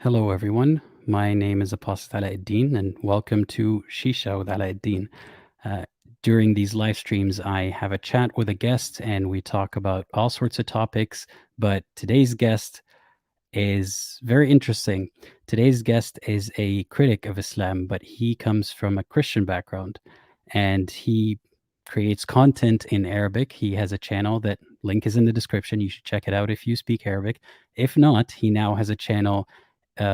Hello, everyone. My name is Apostle Aladdin, and welcome to Shisha with Aladdin. Uh, during these live streams, I have a chat with a guest, and we talk about all sorts of topics. But today's guest is very interesting. Today's guest is a critic of Islam, but he comes from a Christian background, and he creates content in Arabic. He has a channel that link is in the description. You should check it out if you speak Arabic. If not, he now has a channel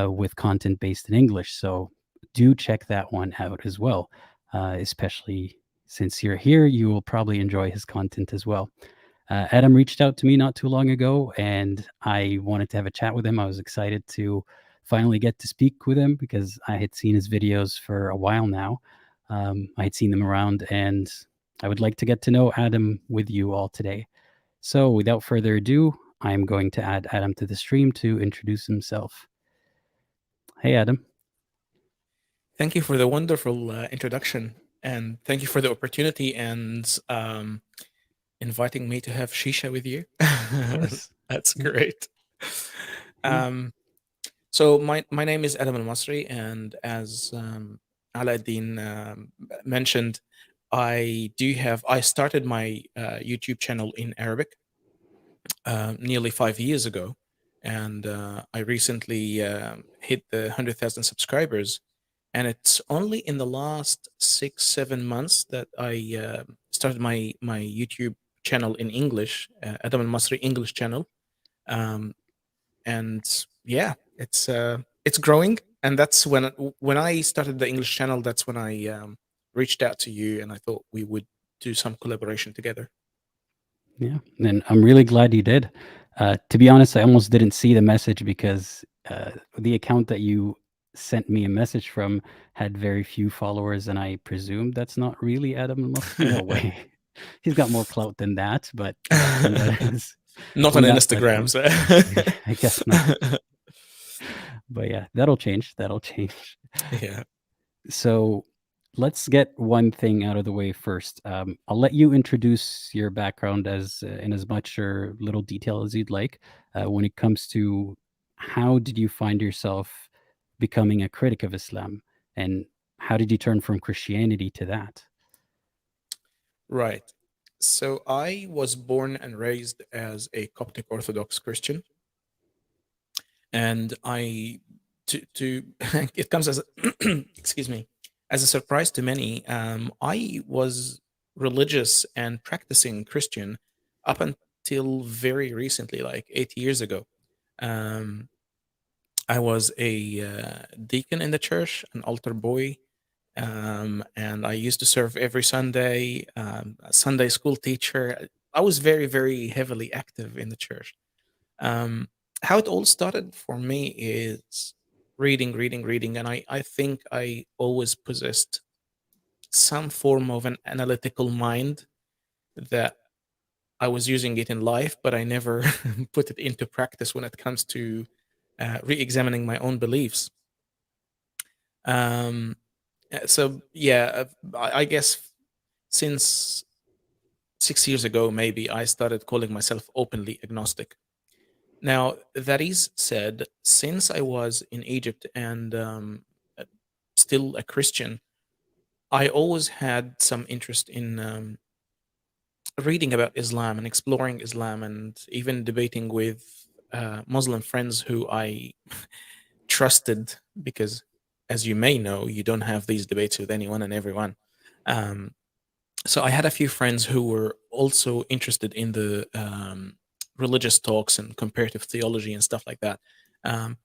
with content based in English. So do check that one out as well. Especially since you're here, you will probably enjoy his content as well. Adam reached out to me not too long ago, and I wanted to have a chat with him. I was excited to finally get to speak with him because I had seen his videos for a while now. I had seen them around, and I would like to get to know Adam with you all today. So without further ado, I'm going to add Adam to the stream to introduce himself. Hey, Adam. Thank you for the wonderful introduction, and thank you for the opportunity and inviting me to have shisha with you. Of course. That's Yeah. great. Yeah. So my name is Adam ElMasri, and as Aladdin mentioned, I started my YouTube channel in Arabic nearly 5 years ago, and I recently hit the 100,000 subscribers. And it's only in the last 6 7 months that I started my YouTube channel in English, Adam ElMasri English channel, um, and yeah, it's growing. And that's when I started the English channel. That's when I reached out to you, and I thought we would do some collaboration together. Yeah. And I'm really glad you did. To be honest, I almost didn't see the message because the account that you sent me a message from had very few followers, and I presumed that's not really Adam ElMasri. No way. He's got more clout than that, but on that Not on on that Instagram, platform, so I guess not. But yeah, that'll change. That'll change. yeah. So let's get one thing out of the way first. I'll let you introduce your background as in as much or little detail as you'd like. When it comes to how did you find yourself becoming a critic of Islam, and how did you turn from Christianity to that? Right. So I was born and raised as a Coptic Orthodox Christian, and I to it comes as excuse me, as a surprise to many. I was religious and practicing Christian up until very recently, like 8 years ago. Um, I was a deacon in the church, an altar boy, and I used to serve every Sunday, a Sunday school teacher. I was very, very heavily active in the church. Um, how it all started for me is reading, and I think I always possessed some form of an analytical mind that I was using it in life, but I never put it into practice when it comes to re-examining my own beliefs. Um, so yeah, I guess since 6 years ago, maybe I started calling myself openly agnostic. Now, that is said, since I was in Egypt and uh, still a Christian, I always had some interest in reading about Islam and exploring Islam and even debating with Muslim friends who I trusted because, as you may know, you don't have these debates with anyone and everyone. Um, so I had a few friends who were also interested in the religious talks and comparative theology and stuff like that. Um,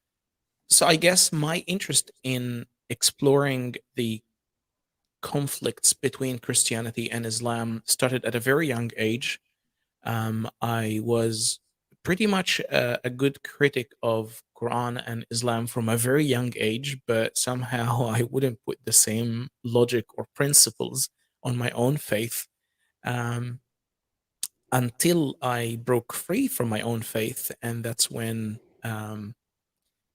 so I guess my interest in exploring the conflicts between Christianity and Islam started at a very young age. I was pretty much a good critic of Quran and Islam from a very young age, but somehow I wouldn't put the same logic or principles on my own faith um, until I broke free from my own faith, and that's when,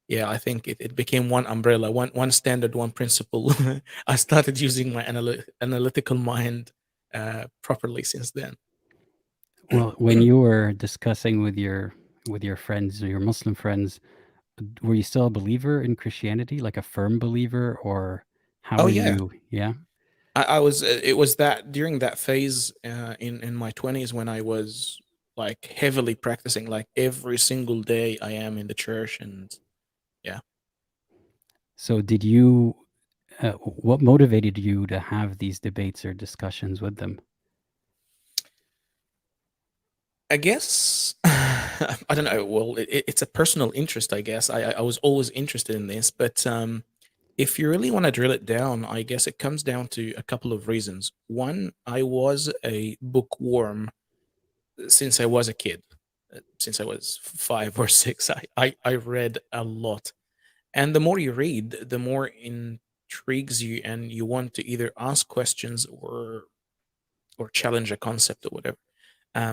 yeah, I think it became one umbrella, one standard, one principle. I started using my analytical mind properly since then. Well, when you were discussing with your friends or your Muslim friends, were you still a believer in Christianity, like a firm believer, or how Oh were yeah, you? Yeah. I was. It was that during that phase in my 20s when I was like heavily practicing, like every single day I am in the church, and yeah. So did you? What motivated you to have these debates or discussions with them? I guess I don't know. Well, it's a personal interest, I guess. I was always interested in this, but if you really want to drill it down, I guess it comes down to a couple of reasons. One, I was a bookworm since I was a kid. Since I was 5 or 6, I read a lot, and the more you read, the more intrigues you, and you want to either ask questions or challenge a concept or whatever.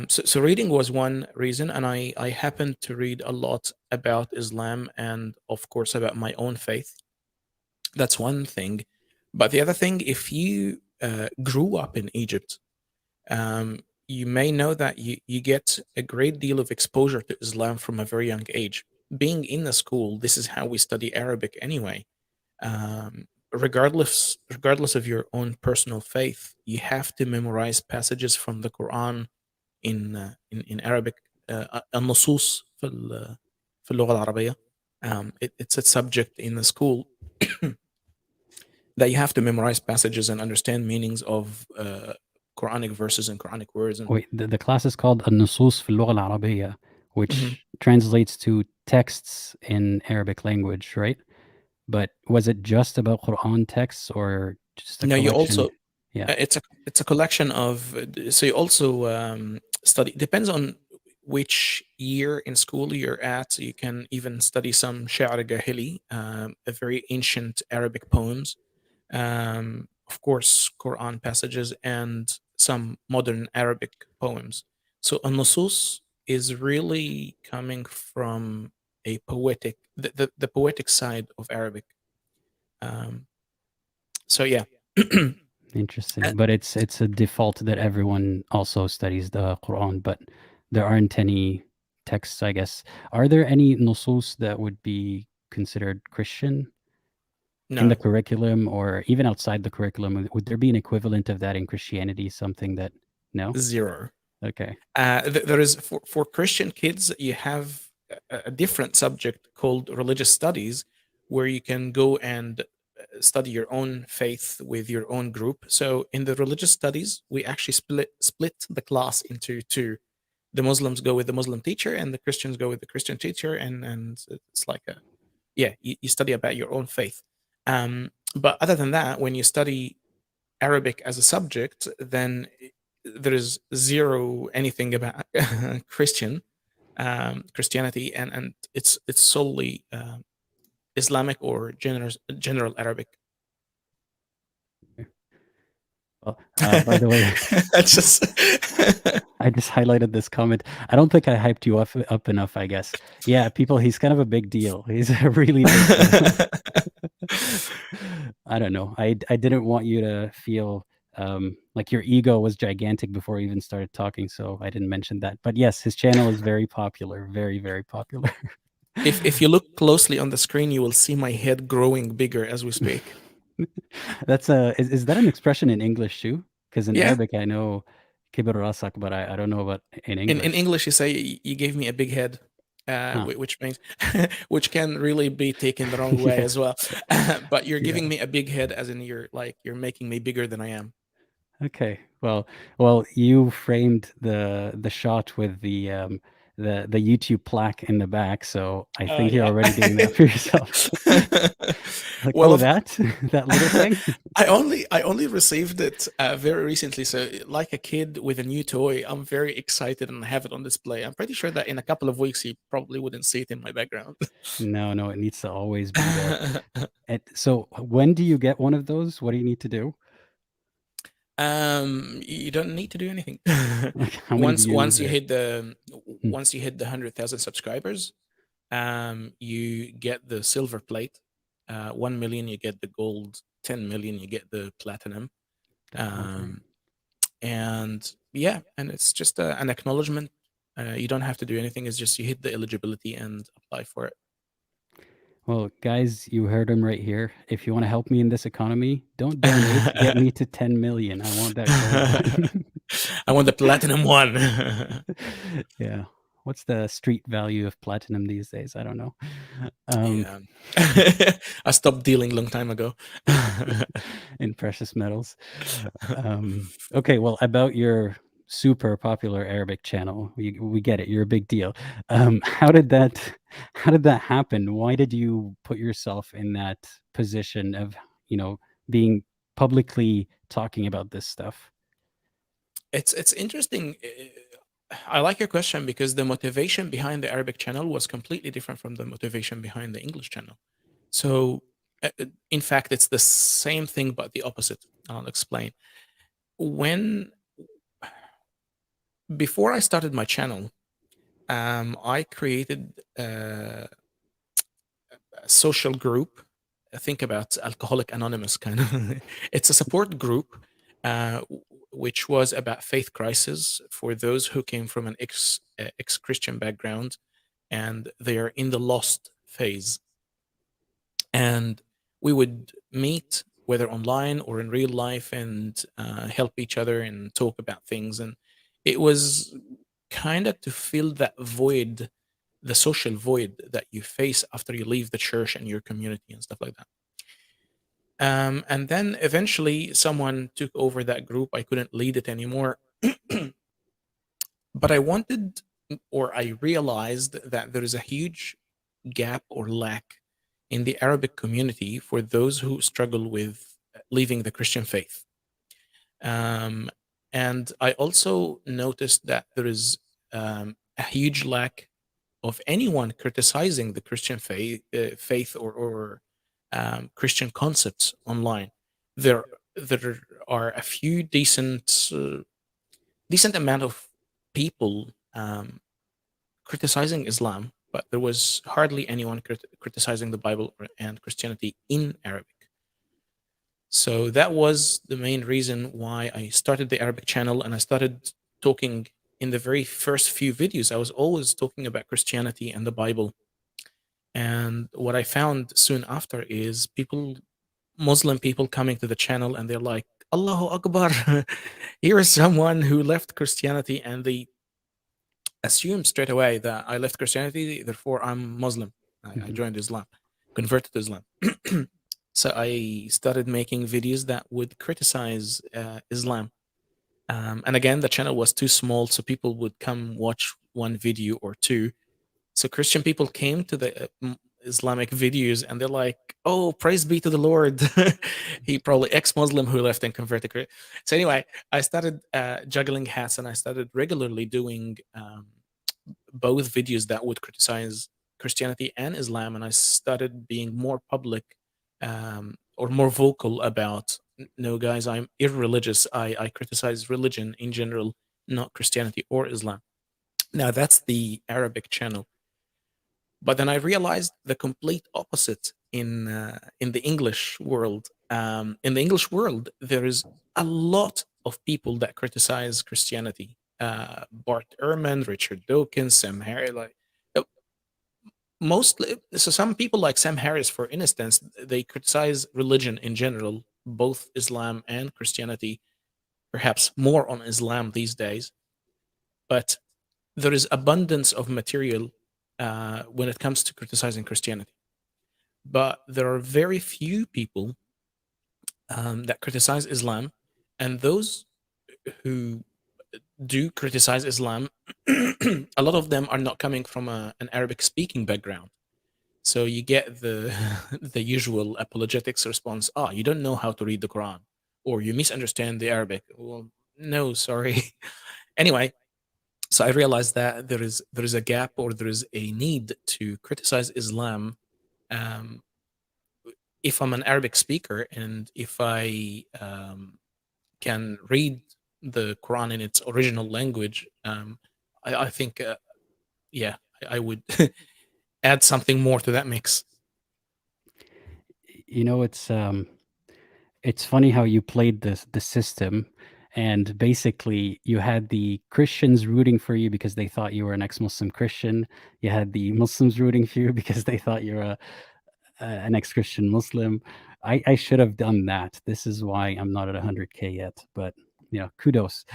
So reading was one reason, and I happened to read a lot about Islam and, of course, about my own faith. That's one thing. But the other thing, if you grew up in Egypt, you may know that you get a great deal of exposure to Islam from a very young age. Being in the school, this is how we study Arabic anyway. Regardless of your own personal faith, you have to memorize passages from the Quran in Arabic. النصوص في اللغة العربية. It's a subject in the school that you have to memorize passages and understand meanings of Quranic verses and Quranic words. And Wait, the class is called النصوص في اللغة العربية, Mhm. which translates to texts in Arabic language, right? But was it just about Quran texts or just a Now you collection? also Yeah. it's a collection of so you also study, depends on which year in school you're at. You can even study some Sha'r Gahili, a very ancient Arabic poems, of course, Quran passages, and some modern Arabic poems. So an-nusus is really coming from a poetic, the poetic side of Arabic. Um, so yeah. Interesting. But it's a default that everyone also studies the Quran, but there aren't any texts, I guess. Are there any nusus that would be considered Christian in the No, curriculum or even outside the curriculum? Would there be an equivalent of that in Christianity? Something that no? zero. Okay. There is for Christian kids, you have a different subject called religious studies, where you can go and study your own faith with your own group. So in the religious studies, we actually split the class into two. The Muslims go with the Muslim teacher, and the Christians go with the Christian teacher, and it's like a yeah, you study about your own faith. But other than that, when you study Arabic as a subject, then there is zero anything about Christianity, and it's solely Islamic or general Arabic. Well, by the way, That's just I just highlighted this comment. I don't think I hyped you up enough, I guess. Yeah, people, he's kind of a big deal. He's a really big deal. I don't know. I didn't want you to feel like your ego was gigantic before you even started talking, so I didn't mention that. But yes, his channel is very popular, very, very popular. if you look closely on the screen, you will see my head growing bigger as we speak. That's a is that an expression in English too? Because in Yeah, Arabic I know kibr rasak, but I don't know about in in English. English, you say you gave me a big head, Huh. which means which can really be taken the wrong way Yeah. as well. But you're Yeah. giving me a big head, as in you're making me bigger than I am. Okay. Well, you framed the shot with the YouTube plaque in the back, so I think you're Yeah. already doing that for yourself. Like, Well, oh, that that little thing? I only received it very recently, so like a kid with a new toy, I'm very excited and have it on display. I'm pretty sure that in a couple of weeks, you probably wouldn't see it in my background. No, no, it needs to always be there. So when do you get one of those? What do you need to do? You don't need to do anything. Like, how many once views once you or hit the Hmm, once you hit the 100,000 subscribers, you get the silver plate. 1 million, you get the gold. 10 million, you get the platinum. okay. Um, and yeah, and it's just an acknowledgement. You don't have to do anything. It's just you hit the eligibility and apply for it. guys, you heard him right here. If you want to help me in this economy, don't donate. Get me to 10 million. I want that gold one. I want the platinum one. Yeah. What's the street value of platinum these days? I don't know. Um, Yeah. I stopped dealing long time ago. in precious metals. Okay, well, about your super popular Arabic channel, we get it. You're a big deal. How did that happen? Why did you put yourself in that position of, being publicly talking about this stuff? It's interesting. I like your question because the motivation behind the Arabic channel was completely different from the motivation behind the English channel. So, in fact, it's the same thing but the opposite. I'll explain. When Before I started my channel, I created a social group. Think about Alcoholic Anonymous, kind of. It's a support group, which was about faith crisis for those who came from an ex-Christian background, and they are in the lost phase. And we would meet, whether online or in real life, and help each other and talk about things. And it was kind of to fill that void, the social void that you face after you leave the church and your community and stuff like that. And then eventually someone took over that group. I couldn't lead it anymore. But I wanted, or I realized that there is a huge gap or lack in the Arabic community for those who struggle with leaving the Christian faith. Um, and I also noticed that there is a huge lack of anyone criticizing the Christian faith or Christian concepts online. There, there are a few decent amount of people criticizing Islam, but there was hardly anyone criticizing the Bible and Christianity in Arabic. So that was the main reason why I started the Arabic channel, and I started talking in the very first few videos. I was always talking about Christianity and the Bible. And what I found soon after is Muslim people coming to the channel, and they're like, Allahu Akbar, here is someone who left Christianity, and they assume straight away that I left Christianity, therefore I'm Muslim. I Mhm. joined Islam, converted to Islam. So I started making videos that would criticize Islam. And again, the channel was too small, so people would come watch one video or two. So Christian people came to the Islamic videos, and they're like, "Oh, praise be to the Lord." He probably ex-Muslim who left and converted. So anyway, I started juggling hats, and I started regularly doing both videos that would criticize Christianity and Islam, and I started being more public or more vocal about, no, guys, I'm irreligious. I criticize religion in general, not Christianity or Islam. Now that's the Arabic channel. But then I realized the complete opposite in the English world. In the English world, there is a lot of people that criticize Christianity. Bart Ehrman, Richard Dawkins, Sam Harris, like uh, mostly. So some people like Sam Harris, for instance, they criticize religion in general, both Islam and Christianity. Perhaps more on Islam these days, but there is abundance of material when it comes to criticizing Christianity. But there are very few people that criticize Islam, and those who do criticize Islam, a lot of them are not coming from an Arabic speaking background. So you get the the usual apologetics response: "Ah, you don't know how to read the Quran, or you misunderstand the Arabic." Well, no, sorry. Anyway, so I realized that there is a gap, or there is a need to criticize Islam um, if I'm an Arabic speaker, and if I can read the Quran in its original language. I think, yeah, I would add something more to that mix. You know, it's funny how you played the system, and basically you had the Christians rooting for you because they thought you were an ex-Muslim Christian. You had the Muslims rooting for you because they thought you're an ex-Christian Muslim. I should have done that. This is why I'm not at 100K yet. But kudos.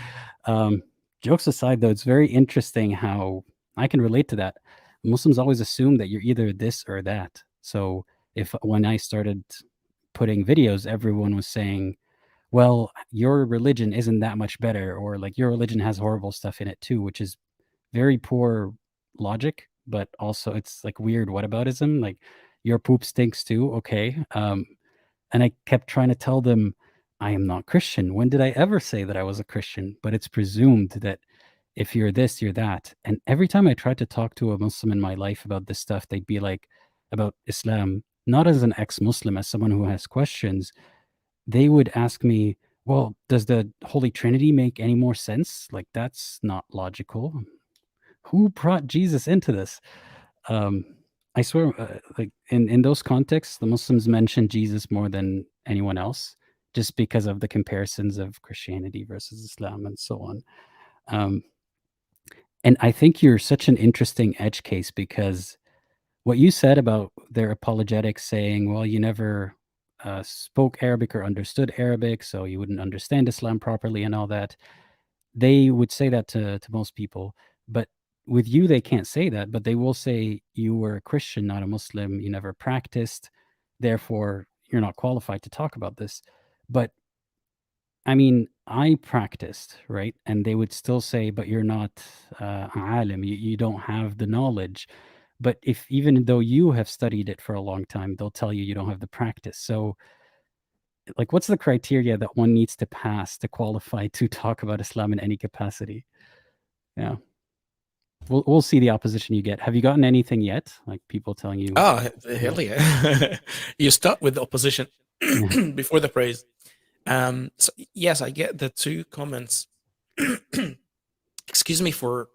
Um, Jokes aside, though, it's very interesting how I can relate to that. Muslims always assume that you're either this or that. So if when I started putting videos, everyone was saying, well, your religion isn't that much better, or like your religion has horrible stuff in it too, which is very poor logic, but also it's like weird whataboutism. Like your poop stinks too. Okay. And I kept trying to tell them I am not Christian. When did I ever say that I was a Christian? But it's presumed that if you're this, you're that. And every time I tried to talk to a Muslim in my life about this stuff, they'd be like, about Islam, not as an ex Muslim, as someone who has questions, they would ask me, well, does the Holy Trinity make any more sense? Like, that's not logical. Who brought Jesus into this? Um, I swear, like in those contexts, the Muslims mention Jesus more than anyone else, just because of the comparisons of Christianity versus Islam and so on. Um, and I think you're such an interesting edge case because what you said about their apologetics saying, well, you never spoke Arabic or understood Arabic, so you wouldn't understand Islam properly and all that. They would say that to most people, but with you, they can't say that, but they will say you were a Christian, not a Muslim, you never practiced, therefore you're not qualified to talk about this. But I mean, I practiced, right? And they would still say, but you're not alim, you don't have the knowledge. But if even though you have studied it for a long time, they'll tell you you don't have the practice. So, like, what's the criteria that one needs to pass to qualify to talk about Islam in any capacity? Yeah, we'll see the opposition you get. Have you gotten anything yet? Like people telling you, Oh, yeah, hell yeah. You start with the opposition yeah. before the praise. So yes, I get the two comments. Excuse me for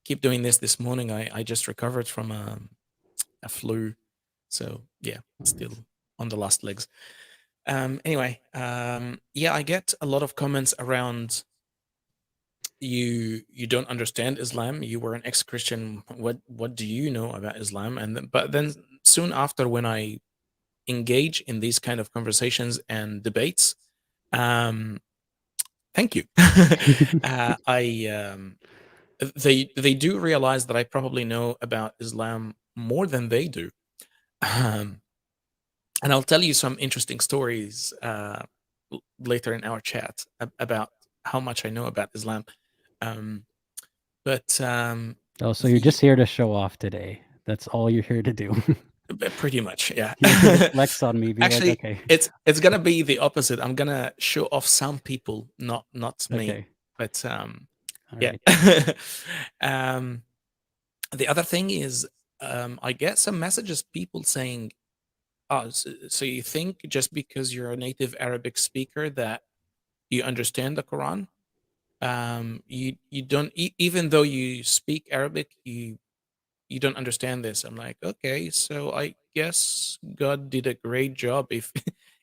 keep doing this morning. I just recovered from a flu. So yeah, still on the last legs. Anyway, yeah, I get a lot of comments around you don't understand Islam. You were an ex-Christian. What do you know about Islam? But then soon after, when I engage in these kind of conversations and debates, um, thank you. I they do realize that I probably know about Islam more than they do. Um, and I'll tell you some interesting stories later in our chat about how much I know about Islam. Um, but Oh, so you're the just here to show off today. That's all you're here to do. pretty much, yeah. You're here to flex on me, be like, Actually, okay, it's gonna be the opposite. I'm gonna show off some people, not me. okay, But all yeah. right. um, the other thing is, I get some messages, people saying, "Oh, so you think just because you're a native Arabic speaker that you understand the Quran? You don't, even though you speak Arabic, you don't understand this." I'm like, okay, so I guess God did a great job if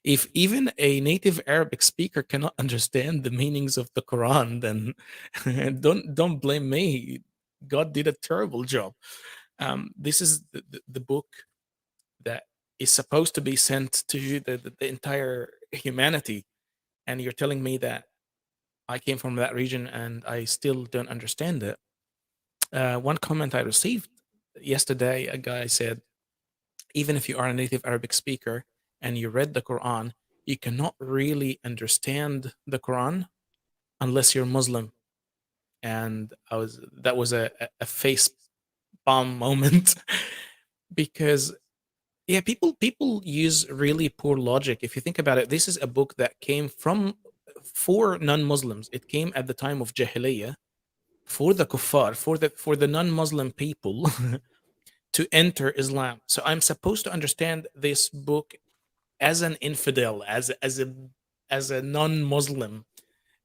if even a native Arabic speaker cannot understand the meanings of the Quran, then don't blame me. God did a terrible job. This is the book that is supposed to be sent to the entire humanity, and you're telling me that I came from that region and I still don't understand it. One comment I received yesterday, a guy said, even if you are a native Arabic speaker and you read the Quran, you cannot really understand the Quran unless you're Muslim. And that was a face bomb moment because yeah, people use really poor logic. If you think about it, this is a book that came from for non-Muslims. It came at the time of Jahiliyyah for the kuffar, for the non-Muslim people to enter Islam. So I'm supposed to understand this book as an infidel, as a non-Muslim,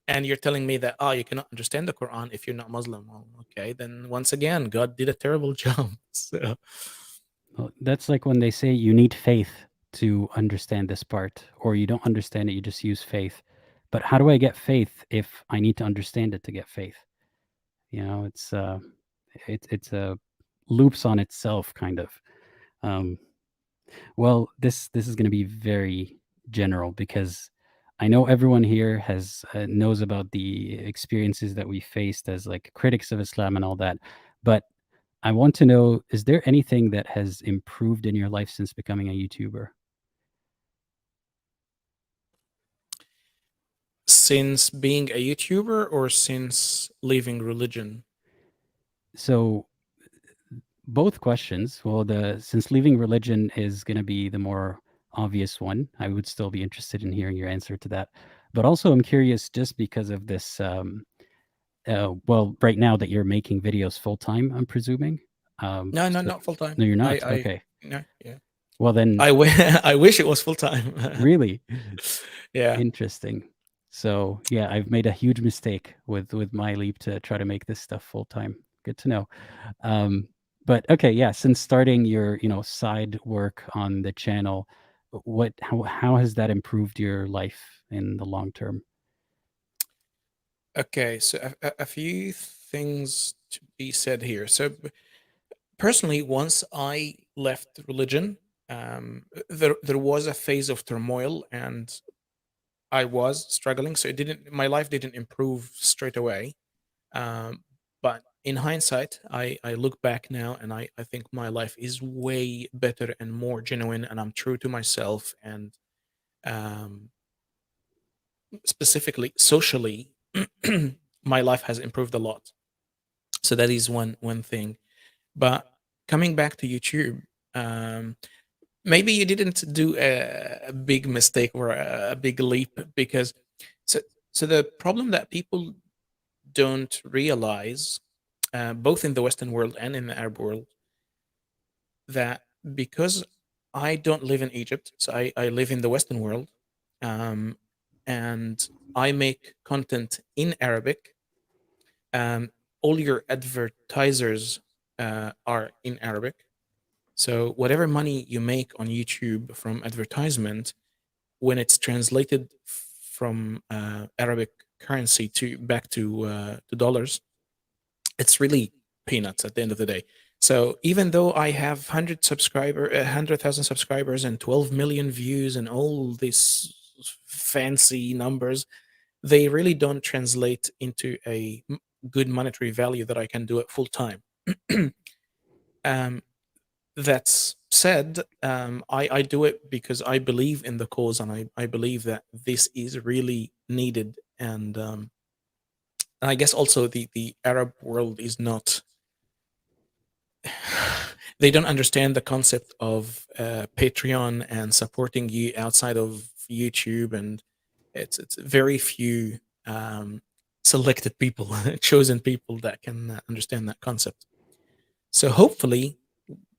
and you're telling me that you cannot understand the Quran if you're not Muslim. Well, okay, then once again, God did a terrible job. So Well, that's like when they say you need faith to understand this part, or you don't understand it, you just use faith. But how do I get faith if I need to understand it to get faith? It's a loops on itself kind of. Um, Well, this is going to be very general because I know everyone here has knows about the experiences that we faced as like critics of Islam and all that. But I want to know, is there anything that has improved in your life since becoming a YouTuber? Since being a YouTuber or since leaving religion? So both questions. Well, the since leaving religion is going to be the more obvious one, I would still be interested in hearing your answer to that. But also, I'm curious just because of this. Well, right now that you're making videos full time, I'm presuming. No, no, So not full time. no, you're I, not. I, Okay. no, yeah. Well, then, I wish it was full time. really Yeah. interesting. So yeah, I've made a huge mistake with my leap to try to make this stuff full time. Good to know. Um, but okay, yeah, since starting your, side work on the channel, how has that improved your life in the long term? Okay. So a few things to be said here. So personally, once I left religion, there was a phase of turmoil, and I was struggling. So my life didn't improve straight away. But in hindsight, I look back now and I think my life is way better and more genuine, and I'm true to myself. And um, specifically, socially, my life has improved a lot. So that is one thing. But coming back to YouTube, um, maybe you didn't do a big mistake or a big leap, because so the problem that people don't realize, both in the Western world and in the Arab world, that because I don't live in Egypt, so I live in the Western world, um, and I make content in Arabic. Um, all your advertisers are in Arabic. So whatever money you make on YouTube from advertisement, when it's translated from Arabic currency to back to dollars, it's really peanuts at the end of the day. So even though I have 100,000 subscribers and 12 million views and all these fancy numbers, they really don't translate into a good monetary value that I can do it full time. um, that's said, I do it because I believe in the cause, and I believe that this is really needed. And I guess also the Arab world is not, they don't understand the concept of Patreon and supporting you outside of YouTube, and it's very few selected people, chosen people that can understand that concept. So hopefully,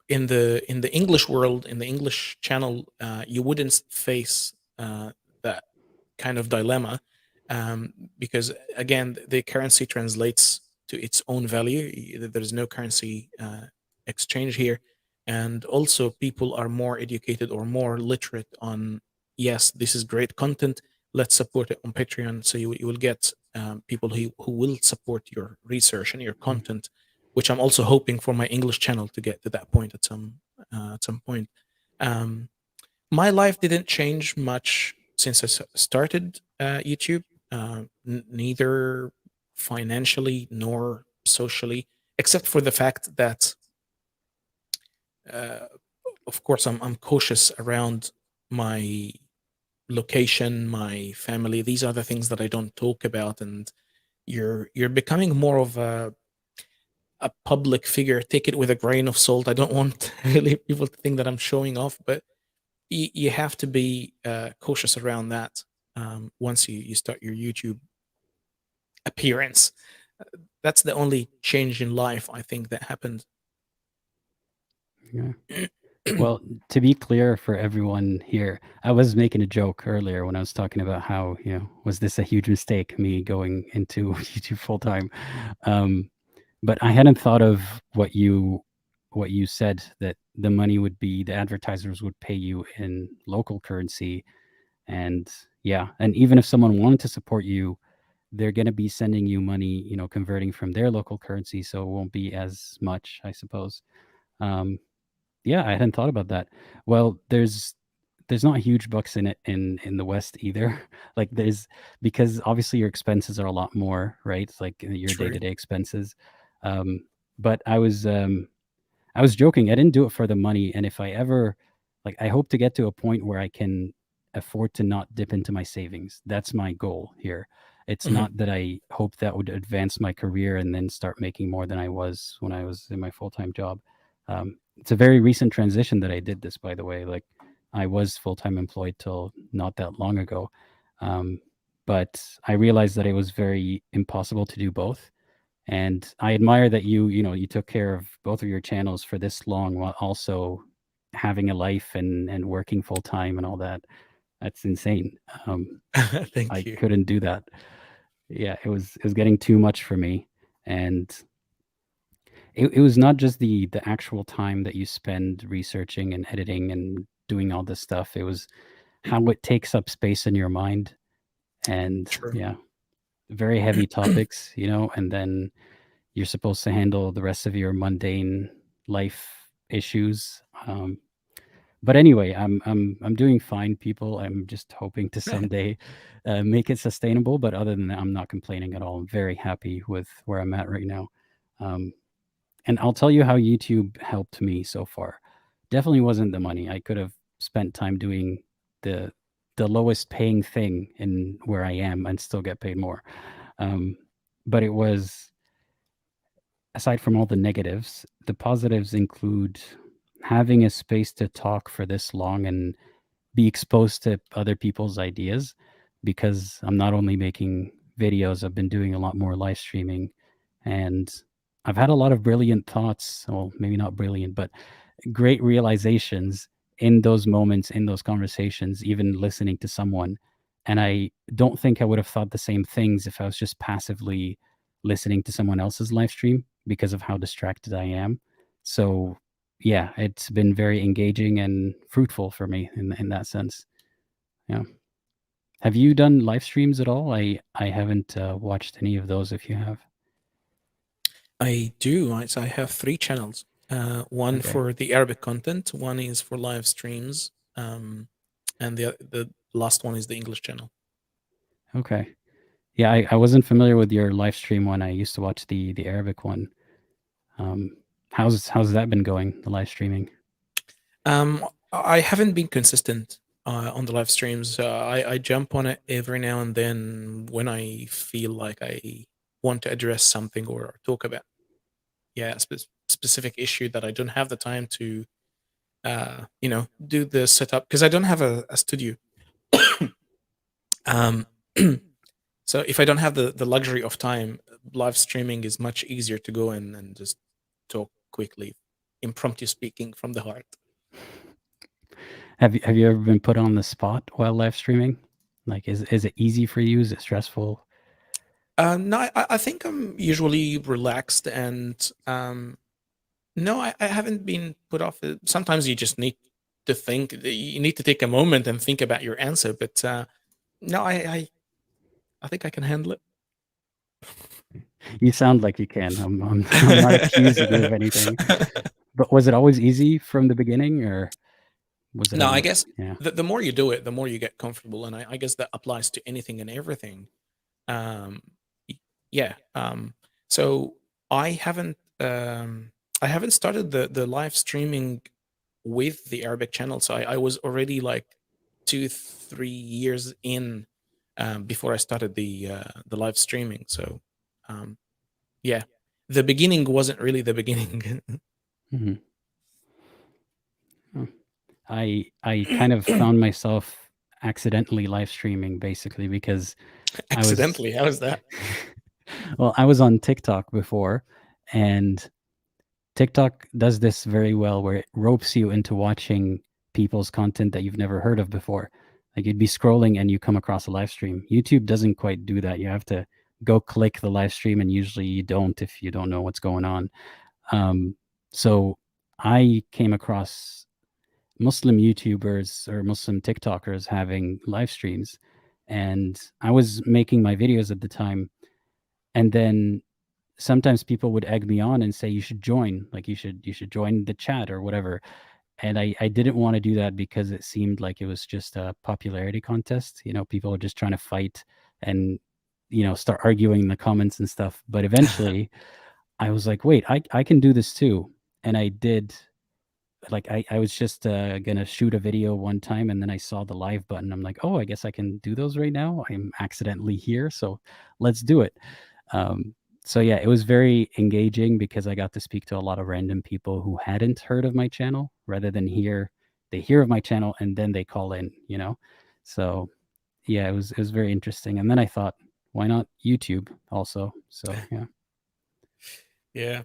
in the English world, in the English channel, you wouldn't face that kind of dilemma, because again, the currency translates to its own value. There's no currency exchange here, and also people are more educated or more literate on, yes, this is great content. Let's support it on Patreon, so you will get people who will support your research and your Mm. content, which I'm also hoping for my English channel to get to that point at some point. Um, my life didn't change much since I started YouTube, neither financially nor socially, except for the fact that, uh, of course, I'm cautious around my location, my family. These are the things that I don't talk about, and you're becoming more of a public figure. Take it with a grain of salt. I don't want really people to think that I'm showing off, but you have to be cautious around that once you start your YouTube appearance. That's the only change in life I think that happened. Yeah. Well, to be clear for everyone here, I was making a joke earlier when I was talking about how, was this a huge mistake, me going into YouTube full time? Um, but I hadn't thought of what you said, that the money would be the advertisers would pay you in local currency, and yeah, and even if someone wanted to support you, they're going to be sending you money, converting from their local currency, so it won't be as much, I suppose. Um, Yeah, I hadn't thought about that. Well, there's not huge bucks in it in the West either. Like there's because obviously your expenses are a lot more, right? It's like your True. day-to-day expenses. Um, but I was joking. I didn't do it for the money. And if I ever, like, I hope to get to a point where I can afford to not dip into my savings. That's my goal here. It's Mhm. not that I hope that would advance my career and then start making more than I was when I was in my full time job. It's a very recent transition that I did this, by the way. Like, I was full time employed till not that long ago. Um, but I realized that it was very impossible to do both, and I admire that you took care of both of your channels for this long while also having a life and working full time and all that. That's insane. Um, Thank I you. couldn't do that. Yeah, it was getting too much for me, and it was not just the actual time that you spend researching and editing and doing all this stuff. It was how it takes up space in your mind, and True. yeah, very heavy topics, and then you're supposed to handle the rest of your mundane life issues. But anyway, I'm doing fine, people. I'm just hoping to someday make it sustainable. But other than that, I'm not complaining at all. I'm very happy with where I'm at right now. Um, and I'll tell you how YouTube helped me so far. Definitely wasn't the money. I could have spent time doing the the lowest paying thing in where I am and still get paid more. Um, but it was, aside from all the negatives, the positives include having a space to talk for this long and be exposed to other people's ideas, because I'm not only making videos, I've been doing a lot more live streaming, and I've had a lot of brilliant thoughts. Well, maybe not brilliant, but great realizations in those moments, in those conversations, even listening to someone. And I don't think I would have thought the same things if I was just passively listening to someone else's live stream because of how distracted I am. So, yeah, it's been very engaging and fruitful for me in that sense. Yeah. Have you done live streams at all? I haven't watched any of those. If you have, I do. So I have three channels. One okay, for the Arabic content, one is for live streams, and the last one is the English channel. okay. Yeah, I wasn't familiar with your live stream one. I used to watch the Arabic one. Um, how's that been going? The live streaming. I haven't been consistent on the live streams. I jump on it every now and then when I feel like I want to address something or talk about, yeah, a specific issue that I don't have the time to do the setup because I don't have a studio. um so if I don't have the luxury of time, live streaming is much easier to go in and just talk quickly, impromptu speaking from the heart. Have you ever been put on the spot while live streaming? Like, is it easy for you? Is it stressful? No, I think I'm usually relaxed and no, I haven't been put off. Sometimes you just need to think. You need to take a moment and think about your answer. But no, I think I can handle it. You sound like you can. I'm not accusing you of anything. But was it always easy from the beginning, or was it No, I ever? guess Yeah. the more you do it, the more you get comfortable, and I guess that applies to anything and everything. Um, yeah. So I haven't um, I haven't started the live streaming with the Arabic channel. So I was already like 2 3 years in before I started the live streaming. So um, yeah, the beginning wasn't really the beginning. Mhm. Oh. I kind of found myself accidentally live streaming basically because I was Accidentally, how is that? well, I was on TikTok before, and TikTok does this very well where it ropes you into watching people's content that you've never heard of before. Like, you'd be scrolling and you come across a live stream. YouTube doesn't quite do that. You have to go click the live stream, and usually you don't if you don't know what's going on. Um, so I came across Muslim YouTubers or Muslim TikTokers having live streams, and I was making my videos at the time. And then sometimes people would egg me on and say you should join, like you should join the chat or whatever. and I didn't want to do that because it seemed like it was just a popularity contest. People were just trying to fight and start arguing in the comments and stuff. But eventually, I was like, wait, I can do this too, and I did. Like I was just gonna shoot a video one time, and then I saw the live button. I'm like, oh, I guess I can do those right now. I'm accidentally here, so let's do it. Um, so yeah, it was very engaging because I got to speak to a lot of random people who hadn't heard of my channel, rather than they hear of my channel and then they call in. So yeah, it was very interesting. And then I thought, why not YouTube also? So yeah, Yeah.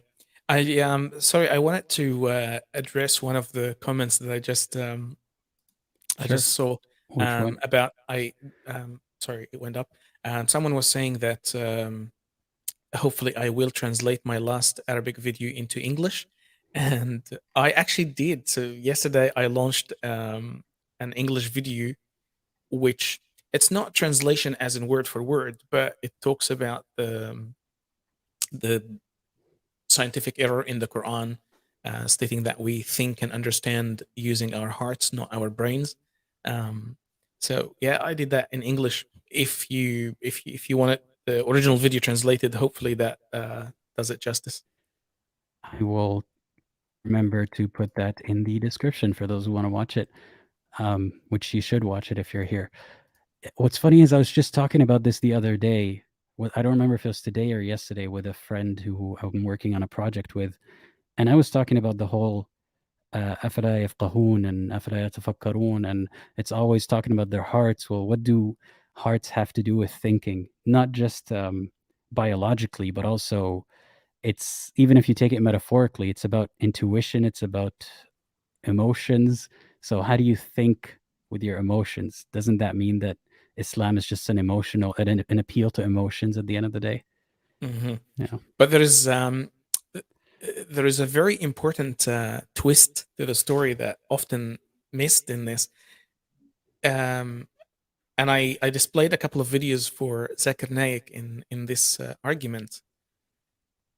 Sorry, I wanted to address one of the comments that I sure. just saw Which one? about sorry, it went up. Someone was saying that hopefully I will translate my last Arabic video into English, and I actually did. So yesterday I launched an English video, which it's not translation as in word for word, but it talks about the scientific error in the Quran, stating that we think and understand using our hearts, not our brains. Um, so yeah, I did that in English. If you want it, the original video translated, hopefully that does it justice. I will remember to put that in the description for those who want to watch it, which you should watch it if you're here. What's funny is I was just talking about this the other day. I don't remember if it was today or yesterday with a friend who I'm working on a project with, and I was talking about the whole أفلا يفقهون and أفلا يتفكرون, and it's always talking about their hearts. Well, what do hearts have to do with thinking? Not just biologically, but also it's, even if you take it metaphorically, it's about intuition, it's about emotions. So how do you think with your emotions? Doesn't that mean that Islam is just an appeal to emotions at the end of the day? Mhm. Yeah. But uh, there is a very important twist to the story that often missed in this. Um, and I displayed a couple of videos for Zakir Naik in this argument,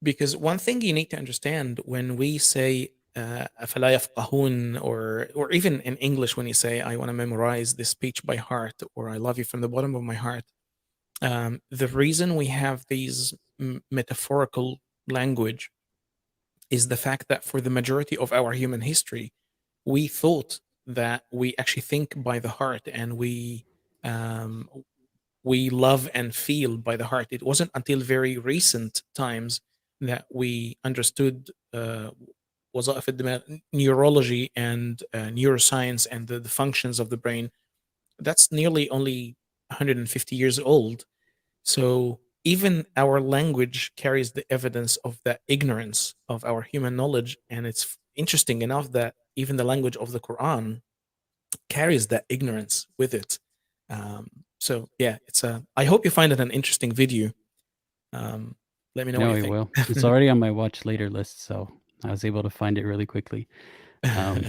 because one thing you need to understand when we say أفلا يفقهون, or even in English when you say I want to memorize this speech by heart, or I love you from the bottom of my heart, the reason we have these metaphorical language is the fact that for the majority of our human history, we thought that we actually think by the heart, and um, we love and feel by the heart. It wasn't until very recent times that we understood وظائف الدماغ, neurology and neuroscience, and the functions of the brain. That's nearly only 150 years old. So even our language carries the evidence of that ignorance of our human knowledge. And it's interesting enough that even the language of the Quran carries that ignorance with it. So yeah, it's a. I hope you find it an interesting video. Um, Let me know what No, you I think. will. It's already on my watch later list, so I was able to find it really quickly. Um,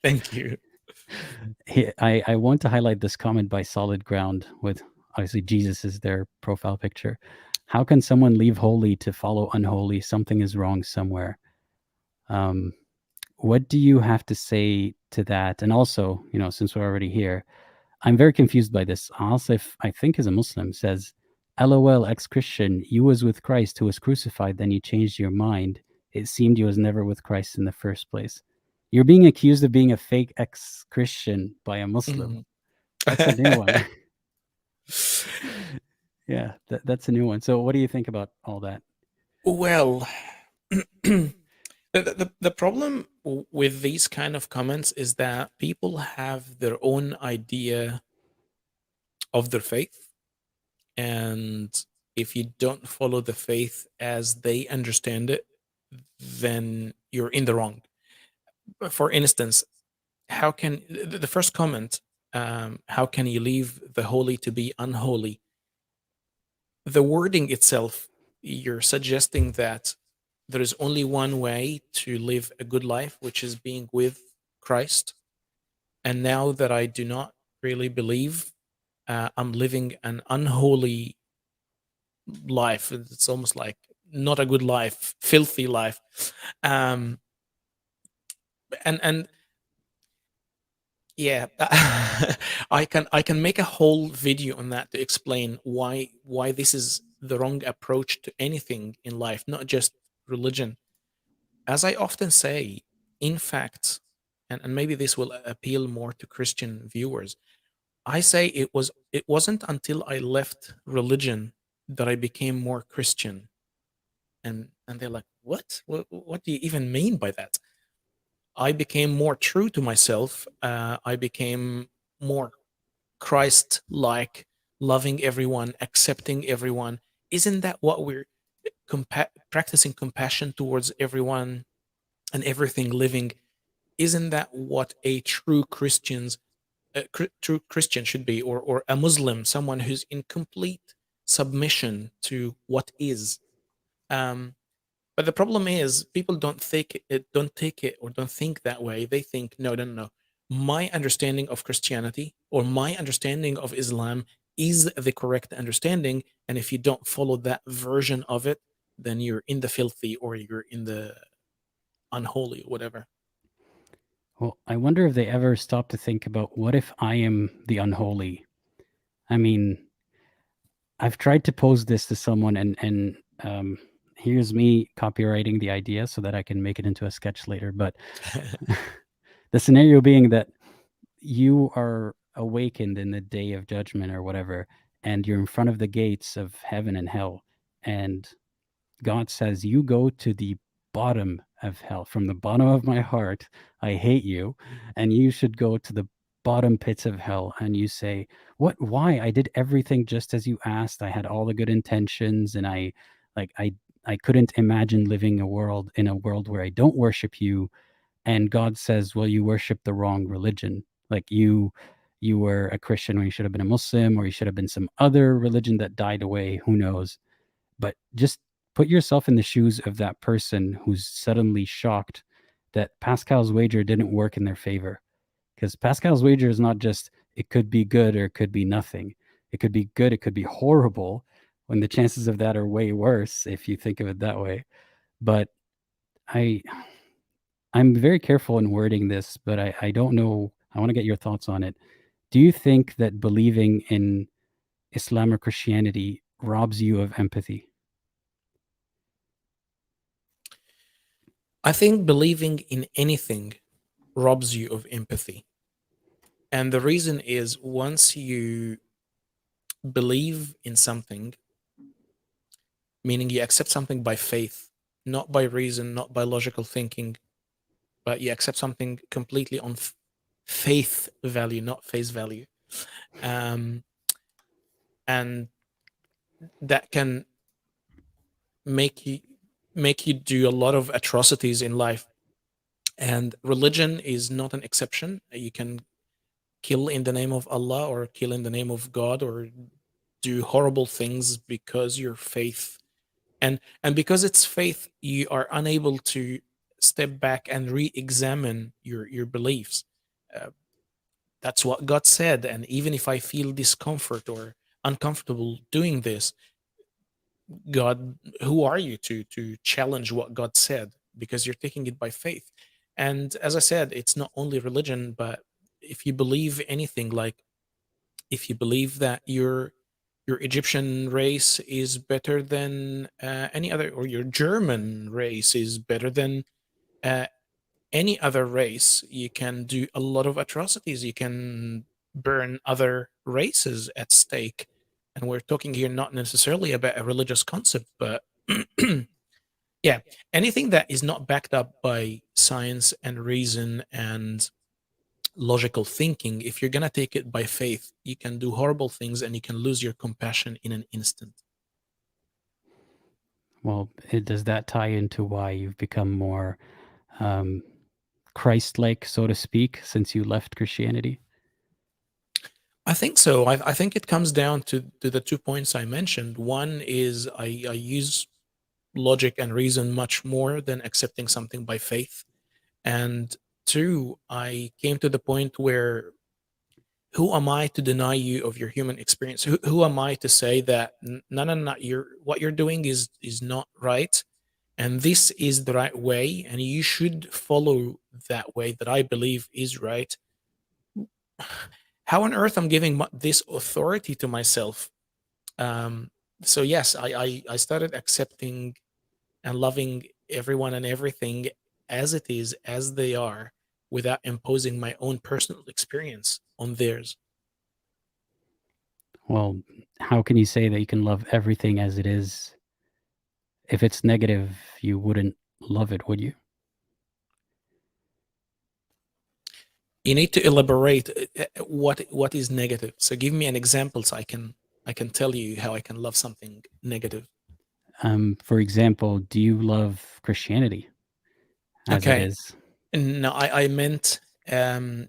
Thank you. I want to highlight this comment by Solid Ground with, obviously, Jesus is their profile picture. How can someone leave holy to follow unholy? Something is wrong somewhere. Um, what do you have to say to that? And also, since we're already here, I'm very confused by this. Asif, I think, is a Muslim, says, LOL, ex-Christian, you was with Christ who was crucified, then you changed your mind. It seemed you was never with Christ in the first place. You're being accused of being a fake ex-Christian by a Muslim. Mhm. That's a new one. Yeah, that's a new one. So what do you think about all that? Well, the problem with these kind of comments is that people have their own idea of their faith, and if you don't follow the faith as they understand it, then you're in the wrong. For instance, how can the first comment, how can you leave the holy to be unholy? The wording itself, you're suggesting that there is only one way to live a good life, which is being with Christ. And now that I do not really believe, I'm living an unholy life. It's almost like not a good life, filthy life. Um, and Yeah, I can make a whole video on that to explain why this is the wrong approach to anything in life, not just religion. As I often say, in fact, and maybe this will appeal more to Christian viewers, I say it wasn't until I left religion that I became more Christian. And they're like, what do you even mean by that? I became more true to myself. I became more Christ like, loving everyone, accepting everyone. Isn't that what we're practicing compassion towards everyone and everything living? Isn't that what a true Christian should be, or a Muslim, someone who's in complete submission to what is? Um, but the problem is, people don't take it, or don't think that way. They think, no, no, no, no. My understanding of Christianity or my understanding of Islam is the correct understanding, and if you don't follow that version of it, then you're in the filthy, or you're in the unholy, whatever. Well, I wonder if they ever stop to think about what if I am the unholy? I mean, I've tried to pose this to someone, and here's me copywriting the idea so that I can make it into a sketch later. But the scenario being that you are awakened in the day of judgment or whatever, and you're in front of the gates of heaven and hell, and God says, "You go to the bottom of hell. From the bottom of my heart, I hate you, and you should go to the bottom pits of hell." And you say, "What? Why? I did everything just as you asked. I had all the good intentions, and like, I couldn't imagine living in a world where I don't worship you." And God says, "Well, you worship the wrong religion. Like you were a Christian when you should have been a Muslim, or you should have been some other religion that died away. Who knows?" But just put yourself in the shoes of that person who's suddenly shocked that Pascal's wager didn't work in their favor. Because Pascal's wager is not just it could be good or it could be nothing. It could be good, it could be horrible, when the chances of that are way worse if you think of it that way. But I I'm very careful in wording this, but I don't know. I want to get your thoughts on it. Do you think that believing in Islam or Christianity robs you of empathy? I think believing in anything robs you of empathy. And the reason is, once you believe in something, meaning you accept something by faith, not by reason, not by logical thinking, but you accept something completely on faith value, not face value. Um, and that can make you do a lot of atrocities in life. And religion is not an exception. You can kill in the name of Allah, or kill in the name of God, or do horrible things because your faith, and because it's faith, you are unable to step back and re-examine your beliefs. Uh, that's what God said, and even if I feel discomfort or uncomfortable doing this, God, who are you to challenge what God said? Because you're taking it by faith. And as I said, it's not only religion, but if you believe anything, like if you believe that your Egyptian race is better than any other, or your German race is better than uh, any other race, you can do a lot of atrocities. You can burn other races at stake. And we're talking here not necessarily about a religious concept, but yeah, anything that is not backed up by science and reason and logical thinking, if you're going to take it by faith, you can do horrible things and you can lose your compassion in an instant. Well, does that tie into why you've become more um, Christ-like, so to speak, since you left Christianity? I think so. I think it comes down to the 2 points I mentioned. One is I use logic and reason much more than accepting something by faith. And two, I came to the point where, who am I to deny you of your human experience? Who am I to say that no, no, no, what you're doing is not right, and this is the right way, and you should follow that way that I believe is right. how on earth I'm giving this authority to myself? Um, so yes, I started accepting and loving everyone and everything as it is, as they are, without imposing my own personal experience on theirs. Well, how can you say that you can love everything as it is? If it's negative, you wouldn't love it, would you? You need to elaborate what is negative. So give me an example so I can tell you how I can love something negative. For example, do you love Christianity as it Okay. is? No, I meant um,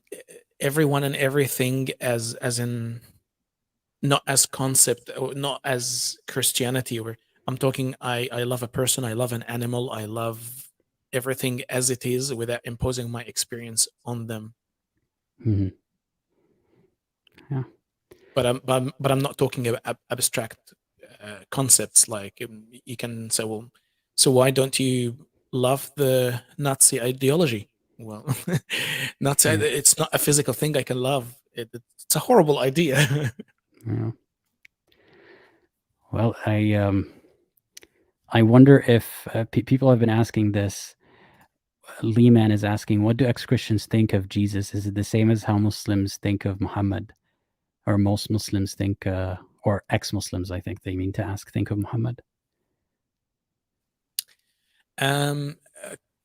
everyone and everything as in not as concept or not as Christianity. Or I'm talking. I love a person. I love an animal. I love everything as it is without imposing my experience on them. Hmm. Yeah. But I'm not talking about abstract concepts like you can say, well, so why don't you love the Nazi ideology? Well, Nazi, Yeah. it's not a physical thing I can love. It's a horrible idea. Yeah. Well, I wonder if people have been asking this. Lee Man is asking, what do ex-Christians think of Jesus? Is it the same as how Muslims think of Muhammad? Or most Muslims think, or ex-Muslims, I think they mean to ask, think of Muhammad? A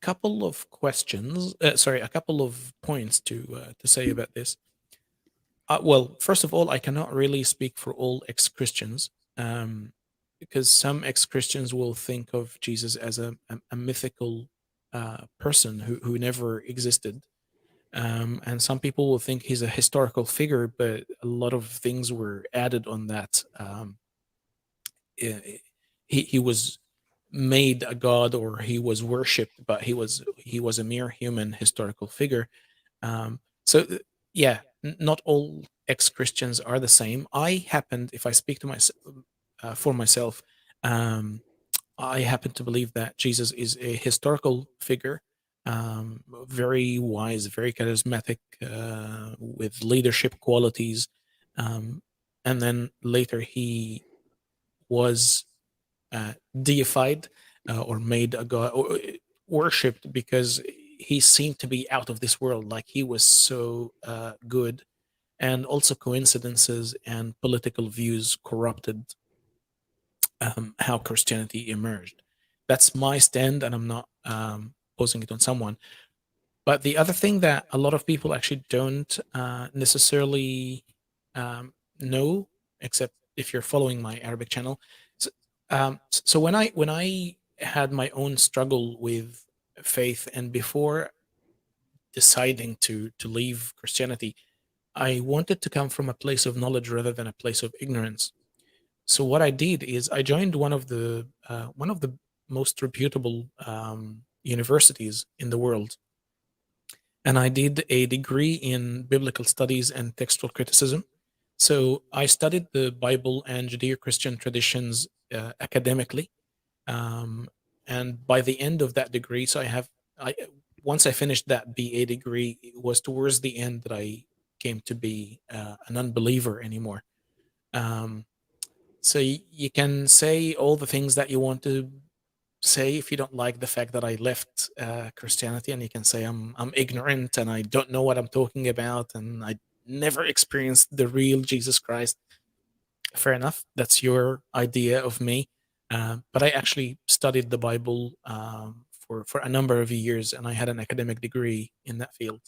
couple of questions. Sorry, a couple of points to say about this. Well, first of all, I cannot really speak for all ex-Christians, um, because some ex-Christians will think of Jesus as a mythical person who never existed, and some people will think he's a historical figure, but a lot of things were added on that. I- he was made a god or he was worshipped, but he was a mere human historical figure. So yeah, not all ex-Christians are the same. I happened, if I speak to myself for myself, um, I happen to believe that Jesus is a historical figure, very wise, very charismatic, with leadership qualities, um, and then later he was deified, or made a god or worshipped because he seemed to be out of this world, like he was so good, and also coincidences and political views corrupted how Christianity emerged. That's my stand, and I'm not posing it on someone. But the other thing that a lot of people actually don't necessarily know, except if you're following my Arabic channel. So when I had my own struggle with faith, and before deciding to leave Christianity, I wanted to come from a place of knowledge rather than a place of ignorance. So what I did is I joined one of the most reputable universities in the world, and I did a degree in biblical studies and textual criticism. So I studied the Bible and Judeo-Christian traditions academically, um, and by the end of that degree, so I once I finished that BA degree, it was towards the end that I came to be an unbeliever anymore. Um, so you can say all the things that you want to say if you don't like the fact that I left Christianity, and you can say I'm ignorant and I don't know what I'm talking about, and I never experienced the real Jesus Christ. Fair enough, that's your idea of me. But I actually studied the Bible for a number of years, and I had an academic degree in that field.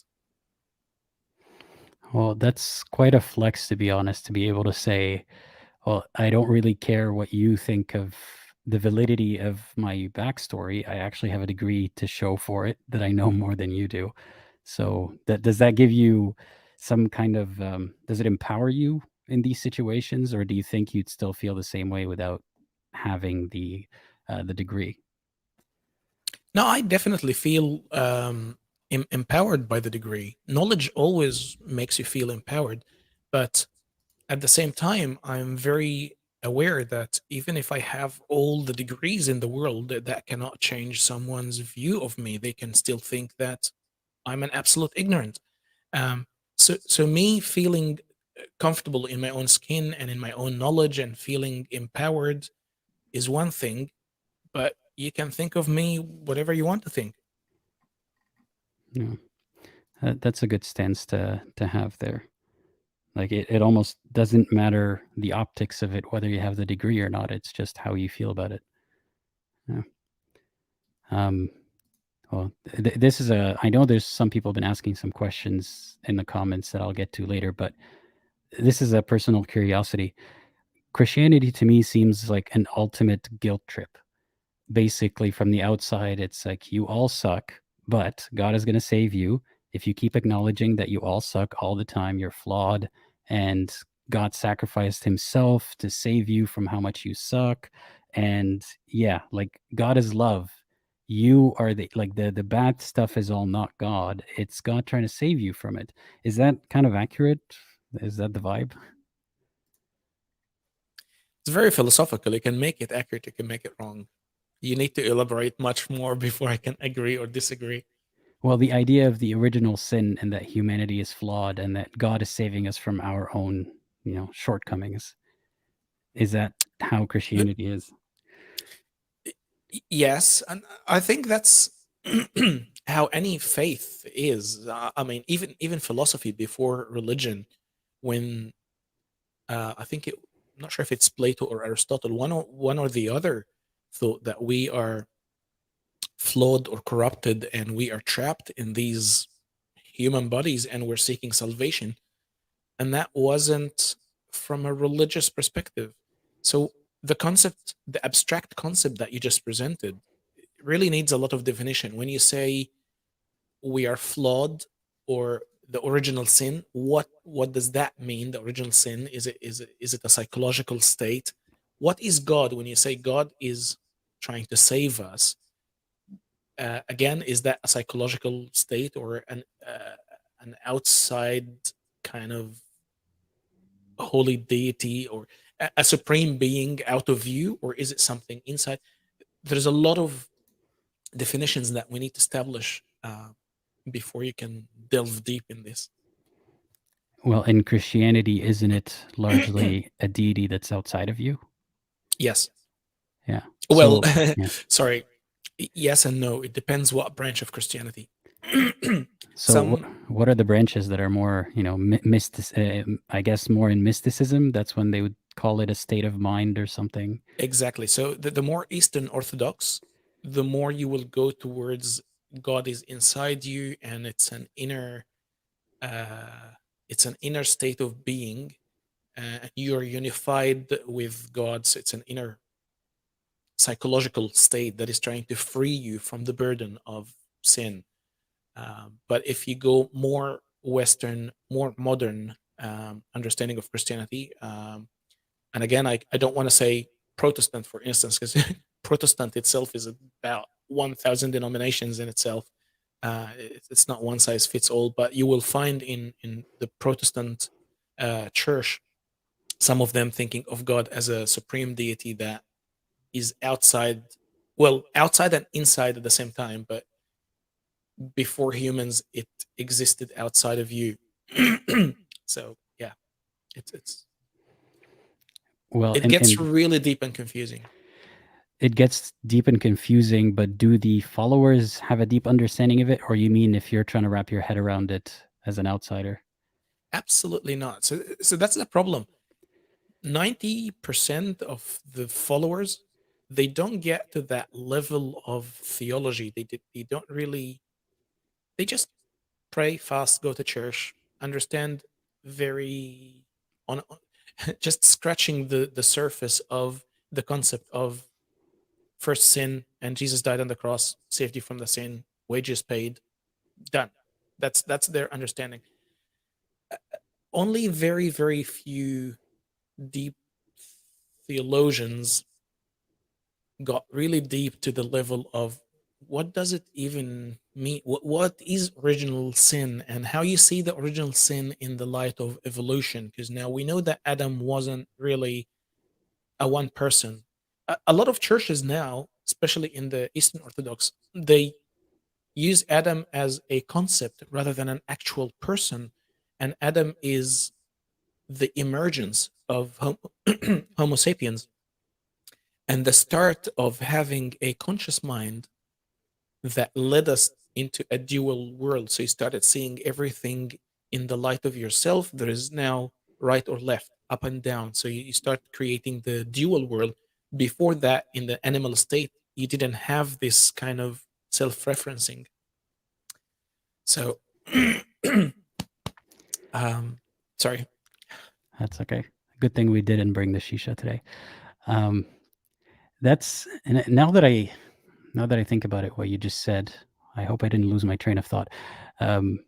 Well, that's quite a flex, to be honest, to be able to say, well, I don't really care what you think of the validity of my backstory. I actually have a degree to show for it that I know more than you do. So that does that give you some kind of does it empower you in these situations, or do you think you'd still feel the same way without having the degree? No, I definitely feel empowered by the degree. Knowledge always makes you feel empowered, but at the same time, I'm very aware that even if I have all the degrees in the world, that cannot change someone's view of me. They can still think that I'm an absolute ignorant. Um, so me feeling comfortable in my own skin and in my own knowledge and feeling empowered is one thing, but you can think of me whatever you want to think. Yeah. That's a good stance to have there. Like it almost doesn't matter the optics of it, whether you have the degree or not. It's just how you feel about it. Yeah. Um, well, this is a. I know there's some people have been asking some questions in the comments that I'll get to later, but this is a personal curiosity. Christianity to me seems like an ultimate guilt trip. Basically, from the outside, it's like you all suck, but God is going to save you if you keep acknowledging that you all suck all the time. You're flawed, and God sacrificed Himself to save you from how much you suck. And yeah, like God is love. You are the bad stuff is all not God. It's God trying to save you from it. Is that kind of accurate? Is that the vibe? It's very philosophical. You can make it accurate, you can make it wrong. You need to elaborate much more before I can agree or disagree. Well, the idea of the original sin and that humanity is flawed and that God is saving us from our own, shortcomings. Is that how Christianity is? Yes, and I think that's how any faith is. I mean, even philosophy before religion, when I think I'm not sure if it's Plato or Aristotle, one or the other, thought that we are flawed or corrupted and we are trapped in these human bodies and we're seeking salvation, and that wasn't from a religious perspective. So the abstract concept that you just presented really needs a lot of definition. When you say we are flawed or the original sin, what does that mean? The original sin, is it a psychological state? What is God? When you say God is trying to save us, again, is that a psychological state or an outside kind of holy deity or a supreme being out of you, or is it something inside? There's a lot of definitions that we need to establish before you can delve deep in this. Well, in Christianity, isn't it largely a deity that's outside of you? Yes. Yeah. Well, So, yeah. sorry. Yes and no. It depends what branch of Christianity. So, Some what are the branches that are more, I guess more in mysticism? That's when they would call it a state of mind or something. Exactly. So the more Eastern Orthodox, the more you will go towards God is inside you, and uh, it's an inner state of being. You are unified with God. So it's an inner psychological state that is trying to free you from the burden of sin. But if you go more Western, more modern understanding of Christianity, and again, I don't want to say Protestant, for instance, because Protestant itself is about 1,000 denominations in itself. It's not one size fits all, but you will find in the Protestant church some of them thinking of God as a supreme deity that is outside, well, outside and inside at the same time, but before humans, it existed outside of you. So yeah, it's Well, it gets really deep and confusing. it gets deep and confusing, but do the followers have a deep understanding of it? Or you mean if you're trying to wrap your head around it as an outsider? Absolutely not. So that's the problem. 90% of the followers, they don't get to that level of theology. They don't really, they just pray, fast, go to church, understand very on just scratching the surface of the concept of first sin and Jesus died on the cross, saved you from the sin, wages paid, done. That's their understanding. Only very few deep theologians got really deep to the level of what does it even mean, what is original sin, and how you see the original sin in the light of evolution, because now we know that Adam wasn't really a one person. A lot of churches now, especially in the Eastern Orthodox, they use Adam as a concept rather than an actual person, and Adam is the emergence of Homo sapiens and the start of having a conscious mind that led us into a dual world. So you started seeing everything in the light of yourself. There is now right or left, up and down. So you start creating the dual world. Before that, in the animal state, you didn't have this kind of self referencing. So, um, sorry. That's okay. Good thing we didn't bring the shisha today. Um, that's and now that I think about it, what you just said, I hope I didn't lose my train of thought. Um,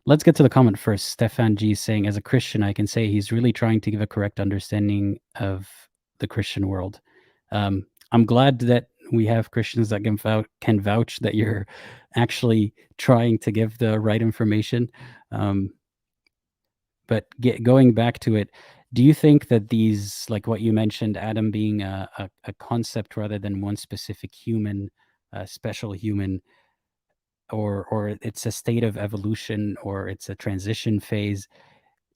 let's get to the comment first. Stefan G is saying, as a Christian, I can say he's really trying to give a correct understanding of the Christian world. I'm glad that we have Christians that can vouch that you're actually trying to give the right information. Um, but going back to it, do you think that these, like what you mentioned, Adam being a concept rather than one specific human, special human, or it's a state of evolution or it's a transition phase,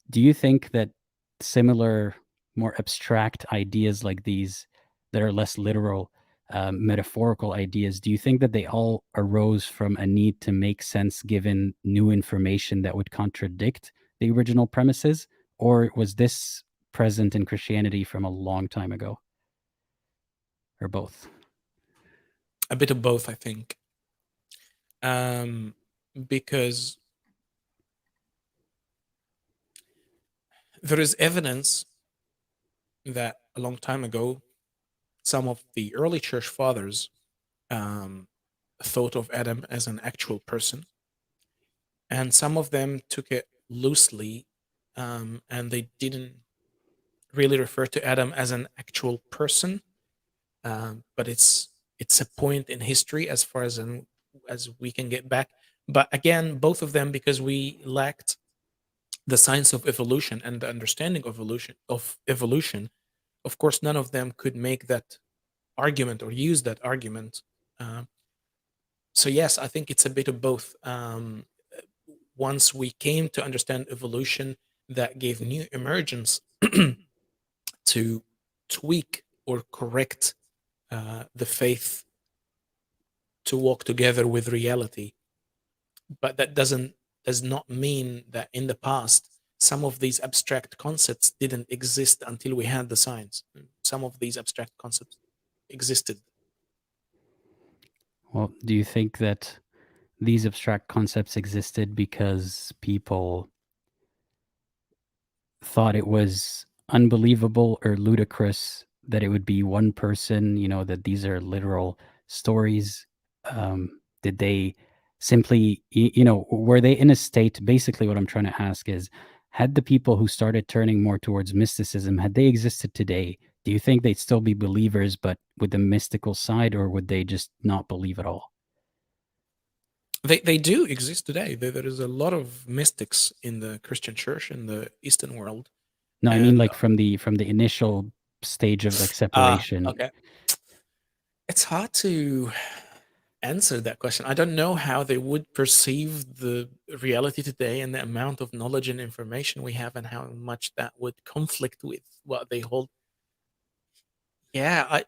do you think that similar, more abstract ideas like these that are less literal, metaphorical ideas, do you think that they all arose from a need to make sense given new information that would contradict the original premises? Or was this present in Christianity from a long time ago? Or both? A bit of both, I think. Because there is evidence that a long time ago, some of the early church fathers um, thought of Adam as an actual person, and some of them took it loosely, and they didn't really refer to Adam as an actual person. But it's a point in history as far as we can get back. But again, both of them, because we lacked the science of evolution and the understanding of evolution, of course, none of them could make that argument or use that argument. Uh, so yes, I think it's a bit of both. Once we came to understand evolution, that gave new emergence to tweak or correct the faith to walk together with reality. But that does not mean that in the past some of these abstract concepts didn't exist until we had the science. Some of these abstract concepts existed. Well, do you think that these abstract concepts existed because people thought it was unbelievable or ludicrous that it would be one person, that these are literal stories? Did they simply, were they in a state? Basically, what I'm trying to ask is, had the people who started turning more towards mysticism, had they existed today, do you think they'd still be believers, but with the mystical side, or would they just not believe at all? They do exist today. There is a lot of mystics in the Christian church in the Eastern world. No, I mean And like from the initial stage of like separation. okay, it's hard to answer that question. I don't know how they would perceive the reality today and the amount of knowledge and information we have and how much that would conflict with what they hold. Yeah,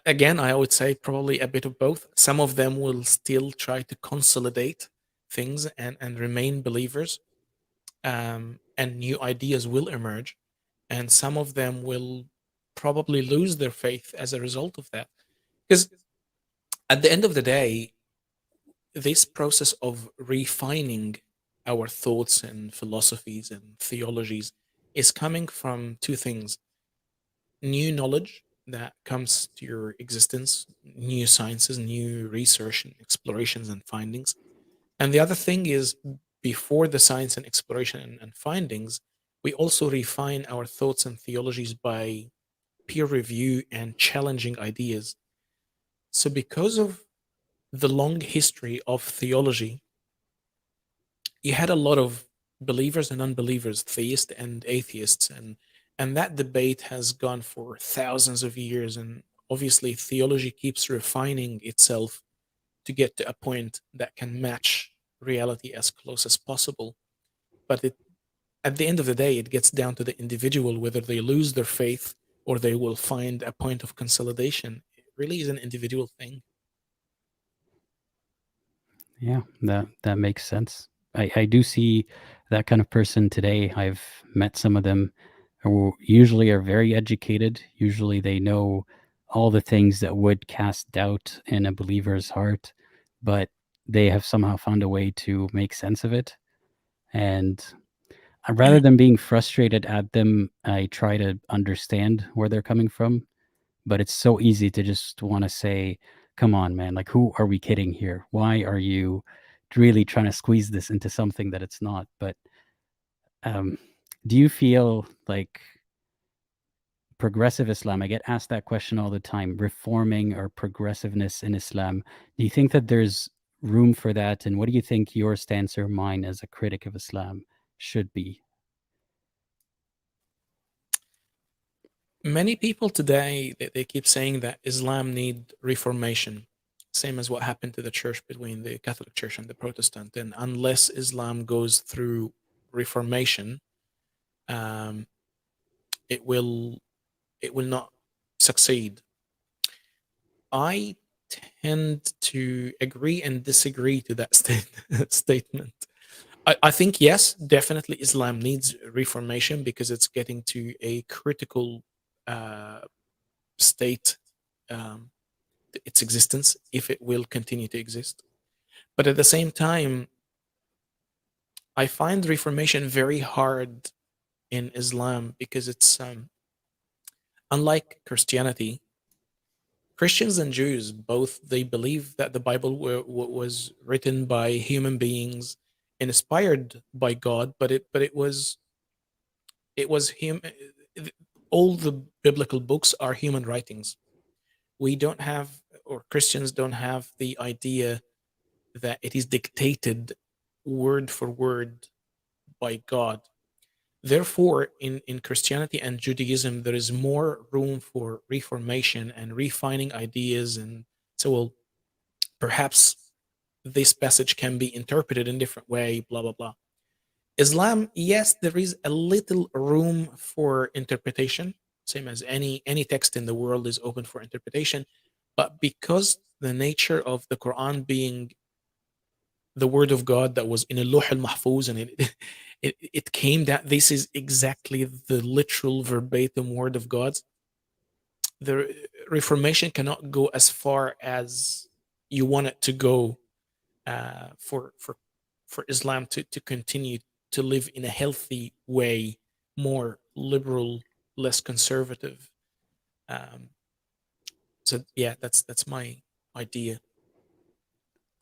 again, I would say probably a bit of both. Some of them will still try to consolidate things and remain believers, and new ideas will emerge, and some of them will probably lose their faith as a result of that. Because at the end of the day, this process of refining our thoughts and philosophies and theologies is coming from two things: new knowledge that comes to your existence, new sciences, new research and explorations and findings. And the other thing is, before the science and exploration and findings, we also refine our thoughts and theologies by peer review and challenging ideas. So, because of the long history of theology, you had a lot of believers and unbelievers, theists and atheists, and that debate has gone for thousands of years. And obviously, theology keeps refining itself to get to a point that can match reality as close as possible. But at the end of the day, it gets down to the individual whether they lose their faith or they will find a point of consolidation. It really is an individual thing. Yeah, that makes sense. I do see that kind of person today. I've met some of them who usually are very educated. Usually they know all the things that would cast doubt in a believer's heart, but they have somehow found a way to make sense of it. And rather than being frustrated at them, I try to understand where they're coming from. But it's so easy to just want to say, come on, man, like, who are we kidding here? Why are you really trying to squeeze this into something that it's not? But um, do you feel like progressive Islam? I get asked that question all the time, reforming or progressiveness in Islam. Do you think that there's room for that? And what do you think your stance or mine as a critic of Islam should be? Many people today they keep saying that Islam need reformation, same as what happened to the church between the Catholic Church and the Protestant. And unless Islam goes through reformation, um, it will it will not succeed. I tend to agree and disagree to that statement. I think yes, definitely Islam needs reformation because it's getting to a critical uh, state, um, its existence, if it will continue to exist. But at the same time, I find reformation very hard in Islam because it's unlike Christianity. Christians and Jews both they believe that the Bible was written by human beings, inspired by God, but it was him. All the biblical books are human writings. We don't have, or Christians don't have, the idea that it is dictated word for word by God. Therefore, in Christianity and Judaism, there is more room for reformation and refining ideas. And so, well, perhaps this passage can be interpreted in different way, blah, blah, blah. Islam, yes, there is a little room for interpretation, same as any text in the world is open for interpretation. But because the nature of the Quran being the word of God that was in a Luh al Mahfuz, and it came that this is exactly the literal verbatim word of God. The Reformation cannot go as far as you want it to go, for Islam to continue to live in a healthy way, more liberal, less conservative. Um, so yeah, that's my idea.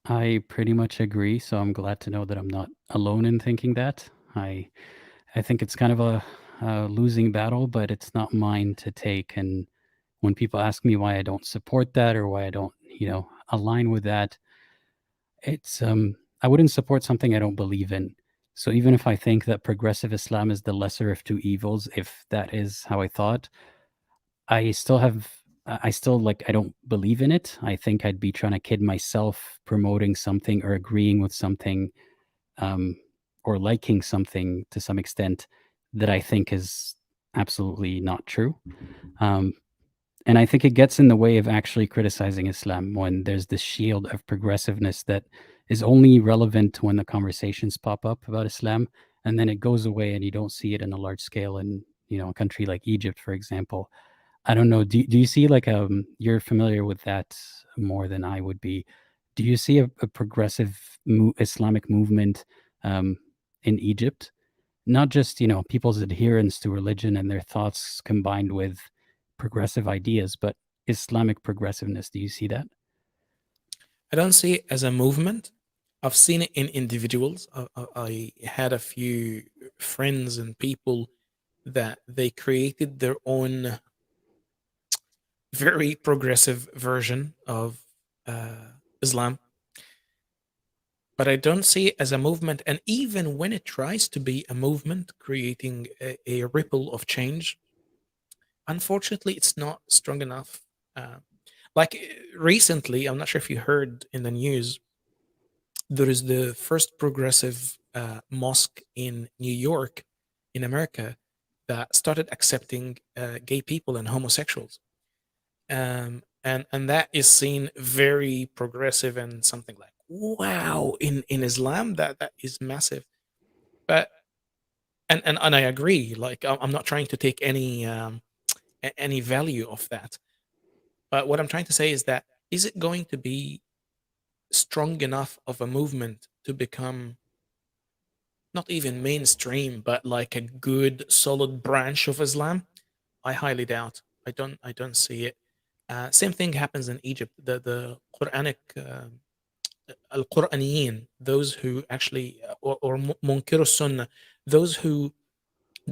I pretty much agree. So I'm glad to know that I'm not alone in thinking that. I think it's kind of a losing battle, but it's not mine to take. And when people ask me why I don't support that or why I don't, align with that, it's I wouldn't support something I don't believe in. So even if I think that progressive Islam is the lesser of two evils, if that is how I thought, I still like I don't believe in it. I think I'd be trying to kid myself promoting something or agreeing with something, um, or liking something to some extent that I think is absolutely not true. Um, and I think it gets in the way of actually criticizing Islam when there's this shield of progressiveness that is only relevant when the conversations pop up about Islam, and then it goes away and you don't see it in a large scale in a country like Egypt, for example. I don't know. Do you see like you're familiar with that more than I would be? Do you see a progressive Islamic movement um, in Egypt? Not just people's adherence to religion and their thoughts combined with progressive ideas, but Islamic progressiveness. Do you see that? I don't see it as a movement. I've seen it in individuals. I had a few friends and people that they created their own very progressive version of Islam, but I don't see it as a movement. And even when it tries to be a movement, creating a ripple of change, unfortunately, it's not strong enough. Uh, recently, I'm not sure if you heard in the news, there is the first progressive mosque in New York in America that started accepting gay people and homosexuals, and that is seen very progressive and something like wow in Islam. That is massive. But and I agree. Like I'm not trying to take any value of that. But what I'm trying to say is that is it going to be strong enough of a movement to become not even mainstream, but like a good solid branch of Islam? I highly doubt. I don't see it. Same thing happens in Egypt. The Quranic al Quraniyin, those who actually or Munkir Sunnah, those who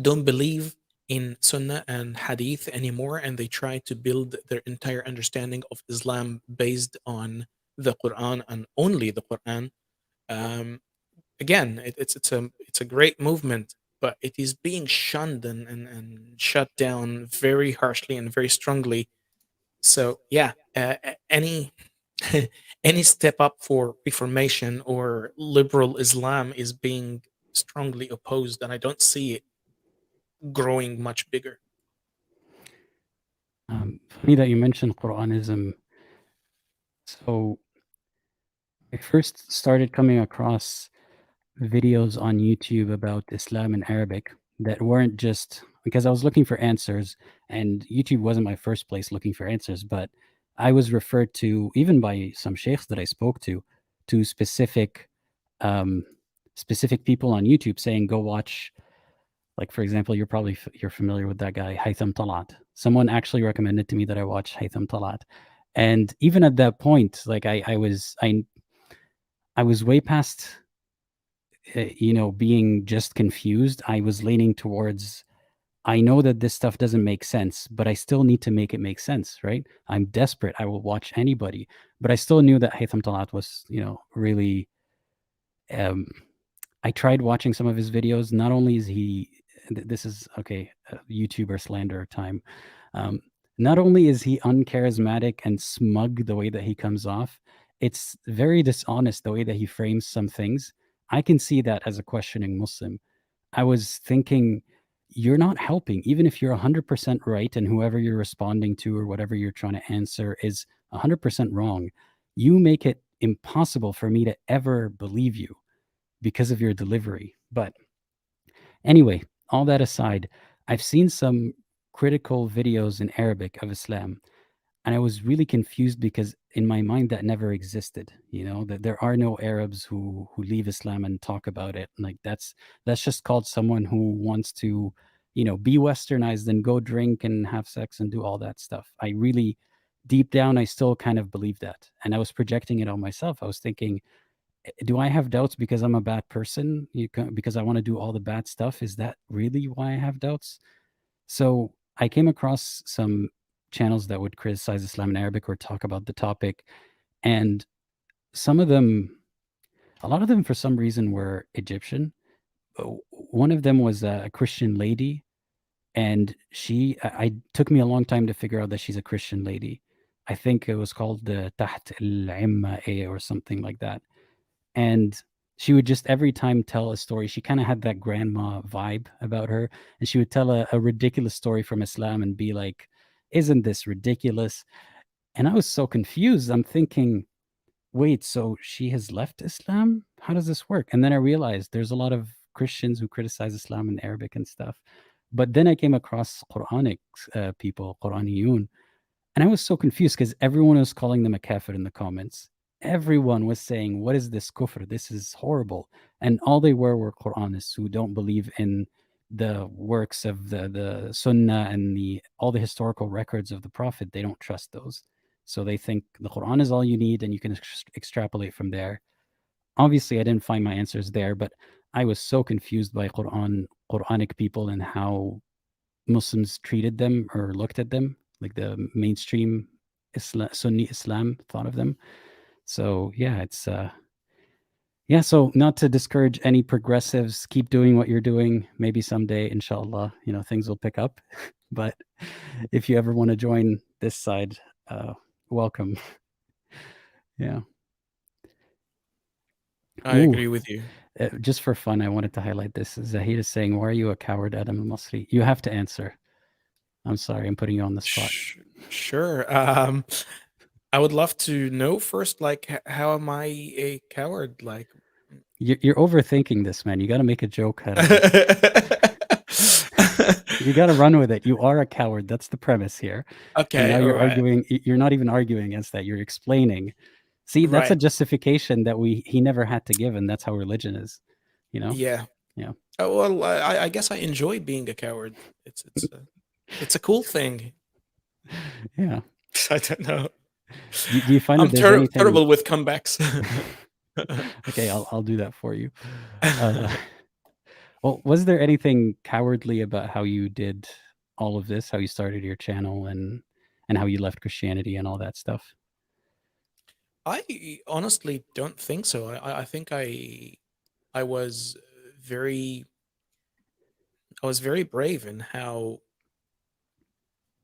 don't believe in Sunnah and Hadith anymore, and they try to build their entire understanding of Islam based on the Quran and only the Quran. Um, Again, it's a great movement, but it is being shunned and shut down very harshly and very strongly. So yeah, any any step up for Reformation or liberal Islam is being strongly opposed, and I don't see it growing much bigger. Funny that you mentioned Quranism. So I first started coming across videos on YouTube about Islam in Arabic that weren't just because I was looking for answers, and YouTube wasn't my first place looking for answers, but I was referred to even by some sheikhs that I spoke to um, specific people on YouTube saying, "Go watch." Like for example, you're familiar with that guy Haytham Talat. Someone actually recommended to me that I watch Haytham Talat, and even at that point, like I was way past being just confused. I was leaning towards, I know that this stuff doesn't make sense, but I still need to make it make sense, right? I'm desperate. I will watch anybody. But I still knew that Haytham Talat was, really. Um, I tried watching some of his videos. Not only is he, this is okay, YouTuber slander time. Um, Not only is he uncharismatic and smug the way that he comes off, it's very dishonest the way that he frames some things. I can see that as a questioning Muslim. I was thinking, you're not helping, even if you're 100% right and whoever you're responding to or whatever you're trying to answer is 100% wrong. You make it impossible for me to ever believe you because of your delivery. But anyway, all that aside, I've seen some critical videos in Arabic of Islam, and I was really confused because in my mind that never existed. That there are no Arabs who leave Islam and talk about it. Like that's just called someone who wants to, be westernized and go drink and have sex and do all that stuff. I really deep down I still kind of believe that. And I was projecting it on myself. I was thinking, do I have doubts because I'm a bad person? Because I want to do all the bad stuff? Is that really why I have doubts? So I came across some channels that would criticize Islam in Arabic or talk about the topic, and some of them, a lot of them, for some reason, were Egyptian. One of them was a Christian lady, and I took me a long time to figure out that she's a Christian lady. I think it was called the Taht al-Imma or something like that. And she would just every time tell a story. She kind of had that grandma vibe about her, and she would tell a ridiculous story from Islam and be like, "Isn't this ridiculous?" And I was so confused. I'm thinking, wait, so she has left Islam? How does this work? And then I realized there's a lot of Christians who criticize Islam in Arabic and stuff. But then I came across Quranic people, Quraniyun, and I was so confused because everyone was calling them a kafir in the comments. Everyone was saying, "What is this kufr? This is horrible." And all they were Quranists who don't believe in the works of the Sunnah and the all the historical records of the Prophet. They don't trust those. So they think the Quran is all you need and you can extrapolate from there. Obviously, I didn't find my answers there, but I was so confused by Quranic people and how Muslims treated them or looked at them, like the mainstream Sunni Islam thought of them. So yeah, it's yeah. So not to discourage any progressives, keep doing what you're doing. Maybe someday, inshallah, things will pick up. But if you ever want to join this side, welcome. Yeah. I Ooh, agree with you. just for fun, I wanted to highlight this. Zahid is saying, "Why are you a coward, Adam al-Masri?" You have to answer. I'm sorry, I'm putting you on the spot. Sure. I would love to know first, like, how am I a coward? Like, You're overthinking this, man. You got to make a joke out of this. You got to run with it. You are a coward. That's the premise here. And now okay, all you're right, arguing. You're not even arguing against that. You're explaining. See, that's a right, justification that he never had to give, and that's how religion is. You know? yeah. Yeah. Well, I guess I enjoy being a coward. It's a cool thing. Yeah. I don't know. Do you find that I'm there's anything? terrible with comebacks. Okay, I'll do that for you. Uh, well, was there anything cowardly about how you did all of this? How you started your channel and how you left Christianity and all that stuff? I honestly don't think so. I think I was very I was very brave in how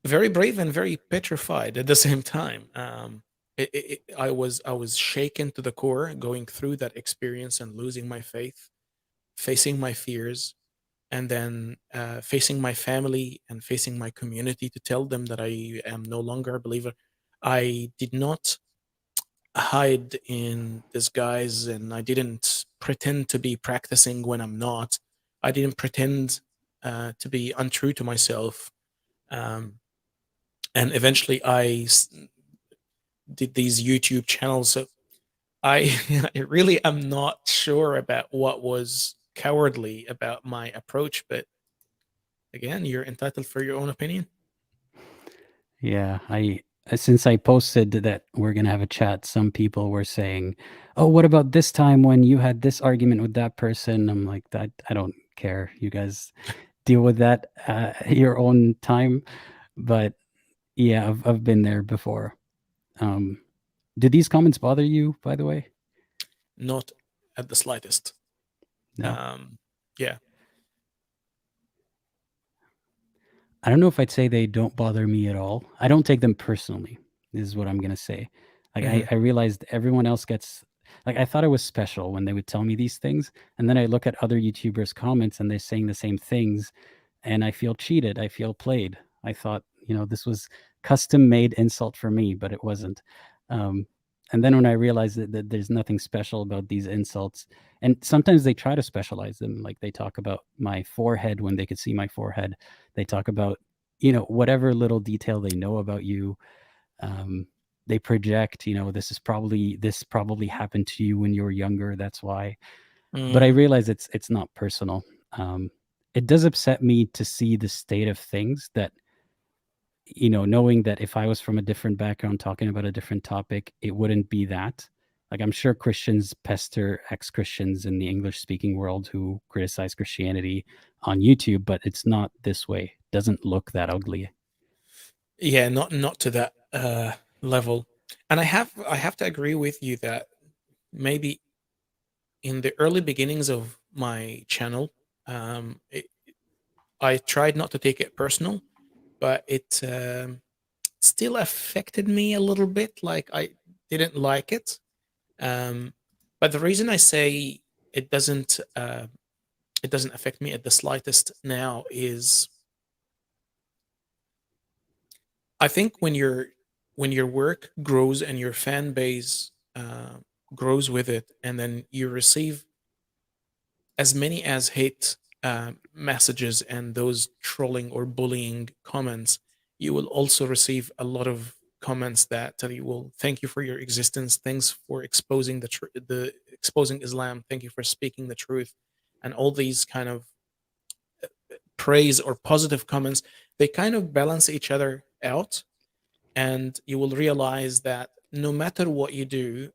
very brave and very petrified at the same time. I was shaken to the core going through that experience and losing my faith, facing my fears, and then facing my family and facing my community to tell them that I am no longer a believer. I did not hide in disguise, and I didn't pretend to be practicing when I'm not. I didn't pretend to be untrue to myself. Um, and eventually did these YouTube channels. So I I really am not sure about what was cowardly about my approach, but again, you're entitled for your own opinion. Yeah, I since I posted that we're gonna have a chat, some people were saying, "Oh, what about this time when you had this argument with that person?" I'm like, "That I don't care. You guys deal with that your own time." But yeah, I've been there before. Um, did these comments bother you, by the way? Not at the slightest. No. Um, yeah. I don't know if I'd say they don't bother me at all. I don't take them personally, is what I'm gonna say. Like Mhm. I realized everyone else gets like I thought I was special when they would tell me these things, and then I look at other YouTubers' comments and they're saying the same things, and I feel cheated. I feel played. I thought, this was custom made insult for me, but it wasn't. Um, and then when I realized that there's nothing special about these insults, and sometimes they try to specialize them, like they talk about my forehead when they could see my forehead. They talk about, whatever little detail they know about you. Um, they project, this probably happened to you when you were younger. That's why. But I Mm, realize it's not personal. Um, it does upset me to see the state of things that, knowing that if I was from a different background talking about a different topic, it wouldn't be that. Like I'm sure Christians pester ex-Christians in the English-speaking world who criticize Christianity on YouTube, but it's not this way. It doesn't look that ugly. yeah, not to that level. And I have to agree with you that maybe in the early beginnings of my channel, um, it, I tried not to take it personal, but it still affected me a little bit. Like I didn't like it. Um, but the reason I say it doesn't uh, it doesn't affect me at the slightest now is I think when your work grows and your fan base grows with it, and then you receive as many as hate messages and those trolling or bullying comments, you will also receive a lot of comments that tell you, "Well, thank you for your existence. Thanks for exposing the exposing Islam. Thank you for speaking the truth," and all these kind of praise or positive comments. They kind of balance each other out, and you will realize that no matter what you do,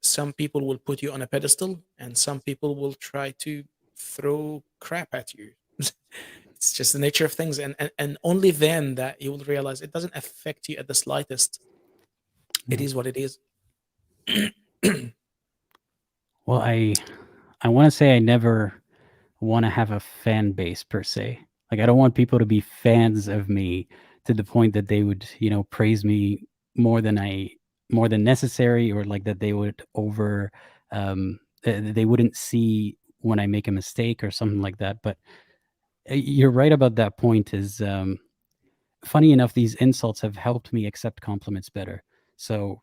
some people will put you on a pedestal and some people will try to throw crap at you. It's just the nature of things, and only then that you will realize it doesn't affect you at the slightest. It Yeah. is what it is. Well, I want to say I never want to have a fan base per se. Like I don't want people to be fans of me to the point that they would, praise me more than I more than necessary, or like that they would over They wouldn't see when I make a mistake or something like that. But you're right about that point. Is funny enough, these insults have helped me accept compliments better. So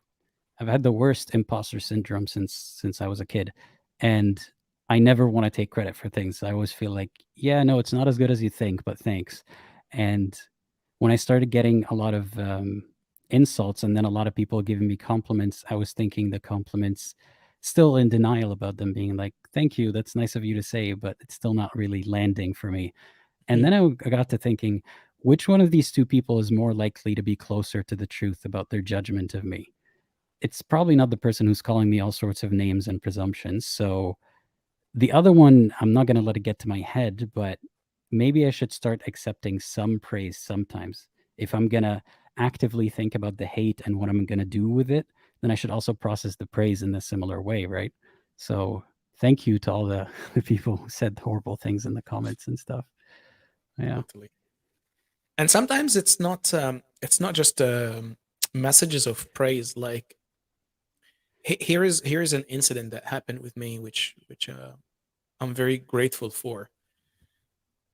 I've had the worst imposter syndrome since I was a kid, and I never want to take credit for things. I always feel like, yeah, no, it's not as good as you think, but thanks. And when I started getting a lot of insults and then a lot of people giving me compliments, I was thinking the compliments, still in denial about them, being like, thank you, that's nice of you to say, but it's still not really landing for me. And Mm. then I got to thinking, which one of these two people is more likely to be closer to the truth about their judgment of me? It's probably not the person who's calling me all sorts of names and presumptions. So the other one, I'm not going to let it get to my head, but maybe I should start accepting some praise sometimes. If I'm going to actively think about the hate and what I'm going to do with it, then I should also process the praise in a similar way, right? So thank you to all the people who said horrible things in the comments and stuff. Yeah. Totally. And sometimes it's not just messages of praise. Like here is an incident that happened with me, which I'm very grateful for.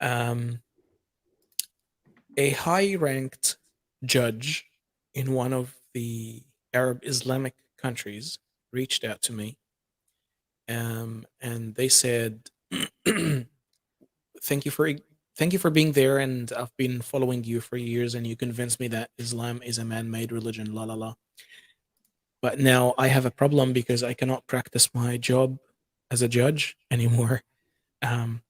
Um, a high ranked judge in one of the Arab Islamic countries reached out to me, and they said, "Thank you for thank you for being there, and I've been following you for years, and you convinced me that Islam is a man-made religion. La la la. But now I have a problem because I cannot practice my job as a judge anymore. Um,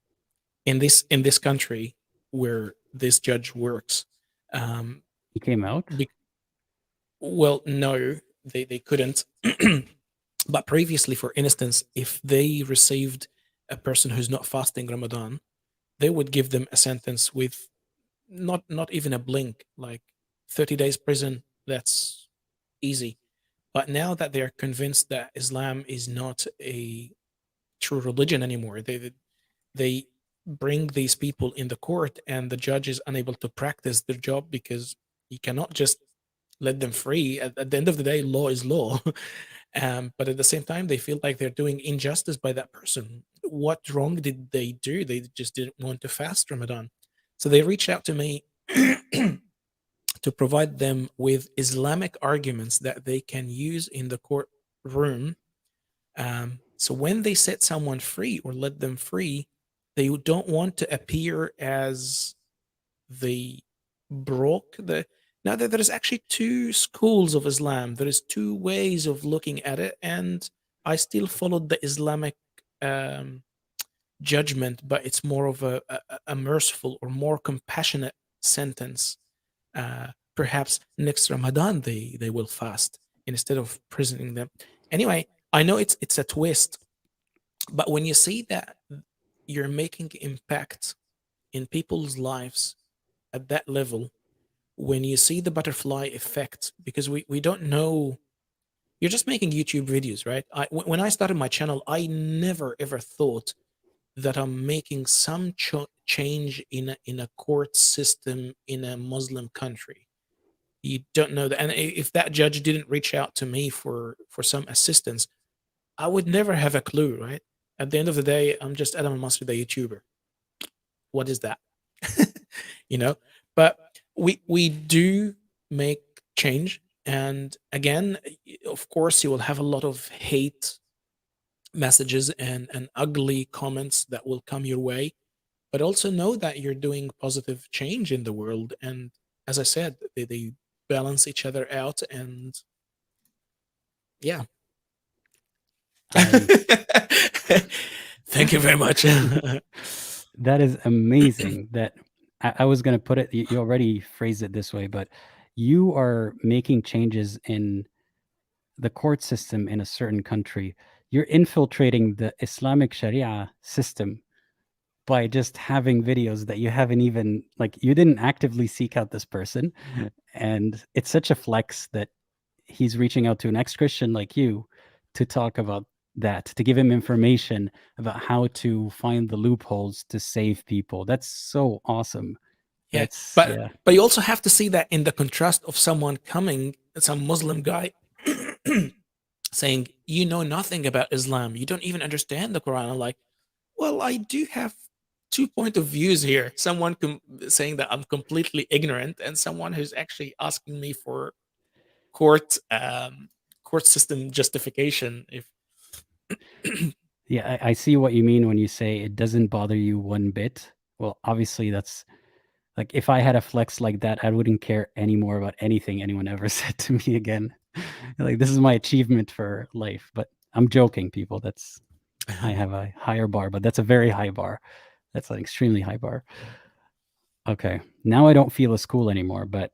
in this country where this judge works, um, He came out. well, no, they couldn't. But previously, for instance, if they received a person who's not fasting Ramadan, they would give them a sentence with not even a blink, like 30 days prison. That's easy. But now that they're convinced that Islam is not a true religion anymore, they bring these people in the court, and the judge is unable to practice their job because you cannot just let them free. At the end of the day, law is law. But at the same time, they feel like they're doing injustice by that person. What wrong did they do? They just didn't want to fast Ramadan. So they reached out to me to provide them with Islamic arguments that they can use in the courtroom. So when they set someone free or let them free, they don't want to appear as they broke the. Now that there is actually two schools of Islam, there is two ways of looking at it, and I still followed the Islamic um, judgment, but it's more of a merciful or more compassionate sentence. Perhaps next Ramadan they will fast instead of prisoning them. Anyway, I know it's a twist, but when you see that you're making impact in people's lives at that level, when you see the butterfly effect, because we don't know, you're just making YouTube videos, right? When I started my channel, I never ever thought that I'm making some change in a court system in a Muslim country. You don't know that, and if that judge didn't reach out to me for some assistance, I would never have a clue, right? At the end of the day, I'm just ElMasri, the YouTuber. What is that? you know. But we do make change, and again, of course, you will have a lot of hate messages and ugly comments that will come your way, but also know that you're doing positive change in the world. And as I said, they balance each other out, and yeah. I Thank you very much. That is amazing. That I was going to put it. You already phrased it this way, but you are making changes in the court system in a certain country. You're infiltrating the Islamic Sharia system by just having videos that you haven't even, like, you didn't actively seek out this person, and it's such a flex that he's reaching out to an ex-Christian like you to talk about that, to give him information about how to find the loopholes to save people. That's so awesome. Yeah, That's yeah. but you also have to see that in the contrast of someone coming, some Muslim guy, saying, "You know nothing about Islam. You don't even understand the Quran." I'm like, "Well, I do have two point of views here. Someone saying that I'm completely ignorant, and someone who's actually asking me for court court system justification." If Yeah, I see what you mean when you say it doesn't bother you one bit. Well, obviously that's like if I had a flex like that, I wouldn't care anymore about anything anyone ever said to me again. Like this is my achievement for life. But I'm joking, people. That's I have a higher bar, but that's a very high bar. That's an extremely high bar. Okay. Now I don't feel as cool anymore, but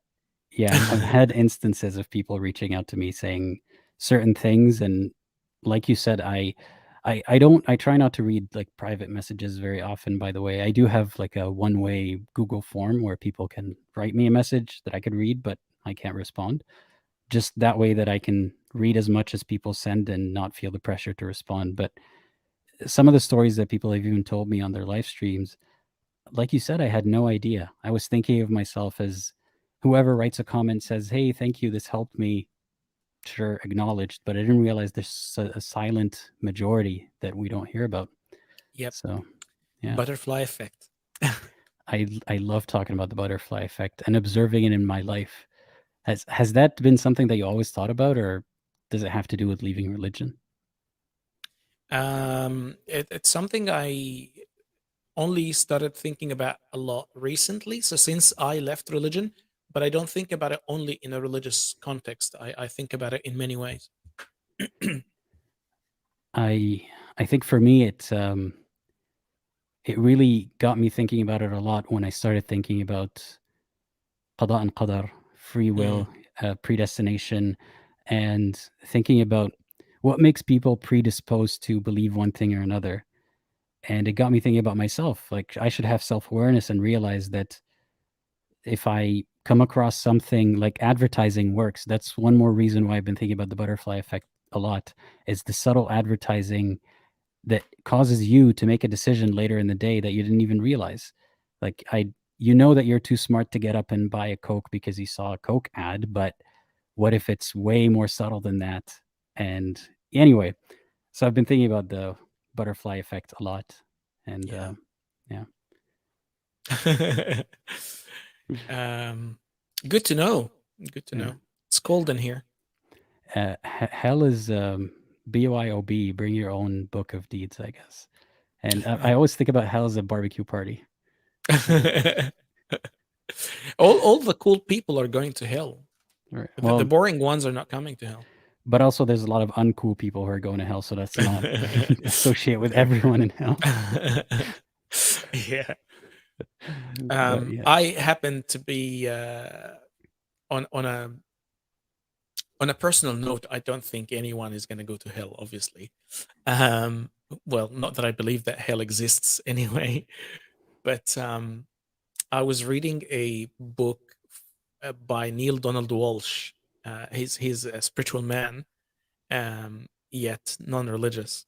yeah, I've had instances of people reaching out to me saying certain things, and like you said, I don't I try not to read like private messages very often, by the way. I do have like a one-way Google form where people can write me a message that I could read, but I can't respond. Just that way that I can read as much as people send and not feel the pressure to respond. But some of the stories that people have even told me on their live streams, like you said, I had no idea. I was thinking of myself as whoever writes a comment says, "Hey, thank you, this helped me." Sure, acknowledged, but I didn't realize there's a silent majority that we don't hear about. Yep, So, yeah, butterfly effect. I love talking about the butterfly effect and observing it in my life. Has that been something that you always thought about, or does it have to do with leaving religion? It's something I only started thinking about a lot recently. So since I left religion, but I don't think about it only in a religious context. I think about it in many ways. I I think for me it really got me thinking about it a lot when I started thinking about qada and qadar, free Mm, will, predestination, and thinking about what makes people predisposed to believe one thing or another. And it got me thinking about myself. Like I should have self-awareness and realize that if I come across something like advertising works, that's one more reason why I've been thinking about the butterfly effect a lot, is the subtle advertising that causes you to make a decision later in the day that you didn't even realize. Like you know that you're too smart to get up and buy a Coke because you saw a Coke ad, but what if it's way more subtle than that? And anyway, so I've been thinking about the butterfly effect a lot, and yeah. yeah, um, Good to know. Good to yeah. know. It's cold in here. Hell is BYOB. Bring your own book of deeds, I guess. And I always think about hell as a barbecue party. So, All the cool people are going to hell. right. The Well, boring ones are not coming to hell. but also there's a lot of uncool people who are going to hell, so that's not associate with everyone in hell. Yeah. But yeah, I happen to be on on a personal note. I don't think anyone is going to go to hell. Obviously, um, well, not that I believe that hell exists anyway. But I was reading a book by Neil Donald Walsh. He's a spiritual man, yet non-religious,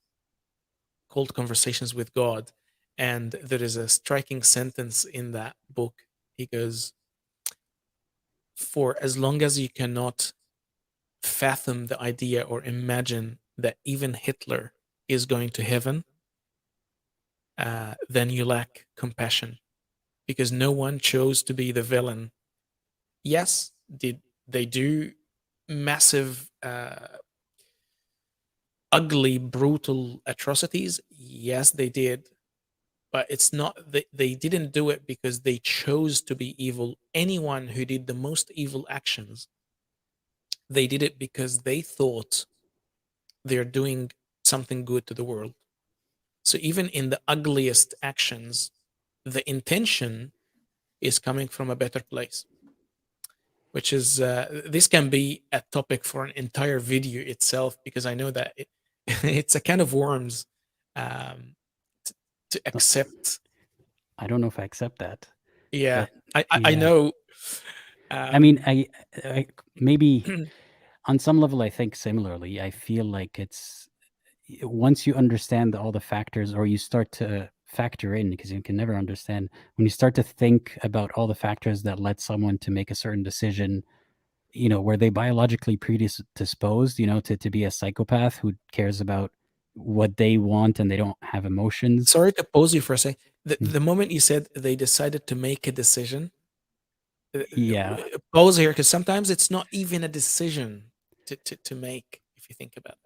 called Conversations with God. And there is a striking sentence in that book. He goes, "For as long as you cannot fathom the idea or imagine that even Hitler is going to heaven, then you lack compassion because no one chose to be the villain. Yes, did they do massive, ugly, brutal atrocities? Yes, they did. But it's not they didn't do it because they chose to be evil. Anyone who did the most evil actions, they did it because they thought they're doing something good to the world. So even in the ugliest actions, the intention is coming from a better place, which is this can be a topic for an entire video itself because I know that it's a kind of worms um, t- to accept. I don't know if I accept that, Yeah, but I yeah, know. I mean, Um, I maybe on some level I think similarly. I feel like it's once you understand all the factors, or you start to factor in, because you can never understand when you start to think about all the factors that led someone to make a certain decision, were they biologically predisposed, to be a psychopath who cares about what they want and they don't have emotions? Sorry to pause you for a second. The, Mm. the moment you said they decided to make a decision, Yeah. pause here, because sometimes it's not even a decision to make, if you think about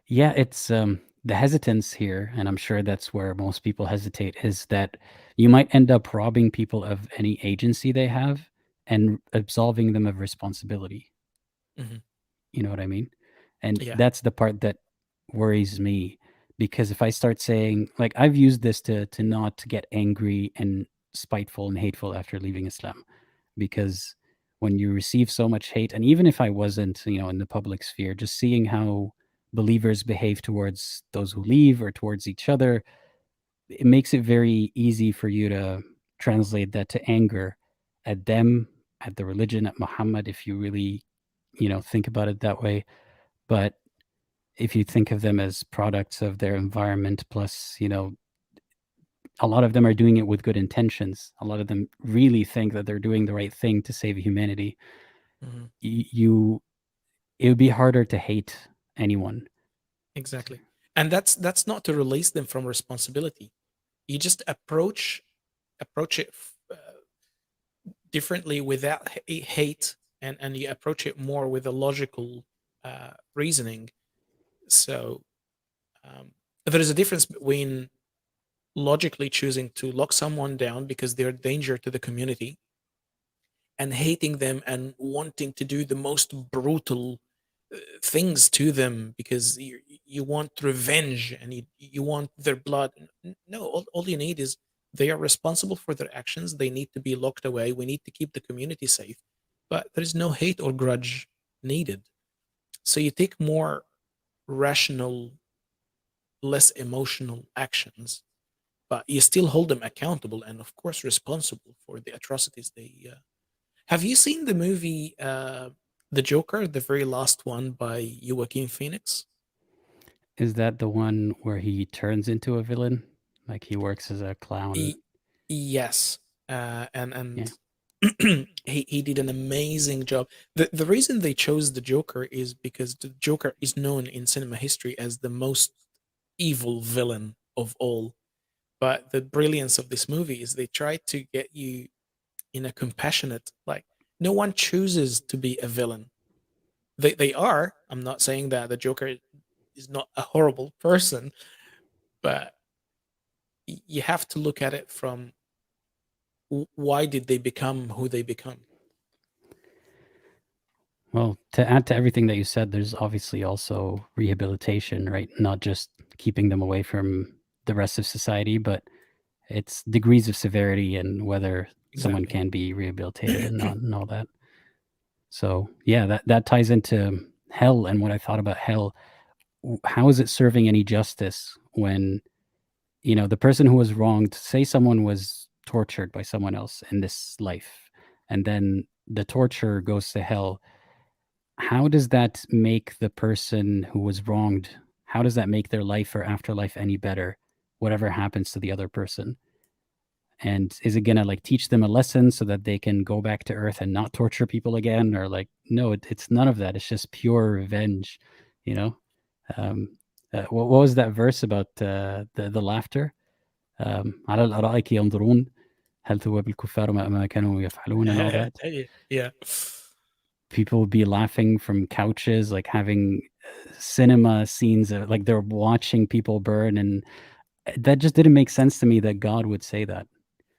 Yeah, it's the hesitance here, and I'm sure that's where most people hesitate, is that you might end up robbing people of any agency they have and absolving them of responsibility. it. Hmm. You know what I mean? And Yeah. that's the part that worries me, because if I start saying, like, I've used this to not get angry and spiteful and hateful after leaving Islam, because when you receive so much hate, and even if I wasn't, in the public sphere, just seeing how believers behave towards those who leave or towards each other, it makes it very easy for you to translate that to anger at them, at the religion, at Muhammad, if you really, think about it that way. But if you think of them as products of their environment, plus, a lot of them are doing it with good intentions. A lot of them really think that they're doing the right thing to save humanity. Hmm. You It would be harder to hate anyone. Exactly. And that's not to release them from responsibility. You just approach it differently without hate, and you approach it more with a logical reasoning. So there is a difference between logically choosing to lock someone down because they're a danger to the community, and hating them and wanting to do the most brutal things to them because you want revenge and you want their blood. No, all you need is they are responsible for their actions. They need to be locked away. We need to keep the community safe, but there is no hate or grudge needed. So you take more rational, less emotional actions, but you still hold them accountable and, of course, responsible for the atrocities they. Have you seen the movie The Joker, the very last one by Joaquin Phoenix? Is that the one where he turns into a villain? Like he works as a clown? E- yes, and Yeah. he did an amazing job. The reason they chose the Joker is because the Joker is known in cinema history as the most evil villain of all. But the brilliance of this movie is they try to get you in a compassionate, like, no one chooses to be a villain. They are. I'm not saying that the Joker is not a horrible person, but you have to look at it from why did they become who they become. Well, to add to everything that you said, there's obviously also rehabilitation, right? Not just keeping them away from the rest of society, but it's degrees of severity and whether someone Exactly. can be rehabilitated and all that. So yeah, that ties into hell and what I thought about hell. How is it serving any justice when, the person who was wronged, say someone was tortured by someone else in this life, and then the torturer goes to hell? How does that make the person who was wronged, how does that make their life or afterlife any better, whatever happens to the other person? And is it gonna, like, teach them a lesson so that they can go back to Earth and not torture people again? Or, like, no, it's none of that. It's just pure revenge, you know? Um, what was that verse about, the laughter? على الأرائك ينظرون هل ثواب الكفار ما كانوا يفعلون, and all that. Yeah. People would be laughing from couches, like having cinema scenes of, like, they're watching people burn, and that just didn't make sense to me that God would say that.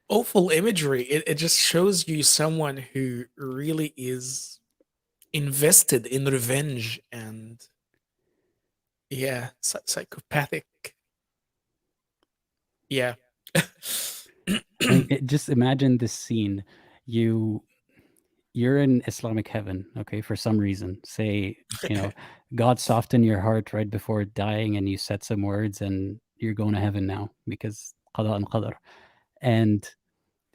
Awful imagery. It just shows you someone who really is invested in revenge and, yeah, psychopathic. Yeah. Like, just imagine this scene. You you're in Islamic heaven, okay, for some reason. Say, God softened your heart right before dying, and you said some words, and you're going to heaven now because qada and qadar. And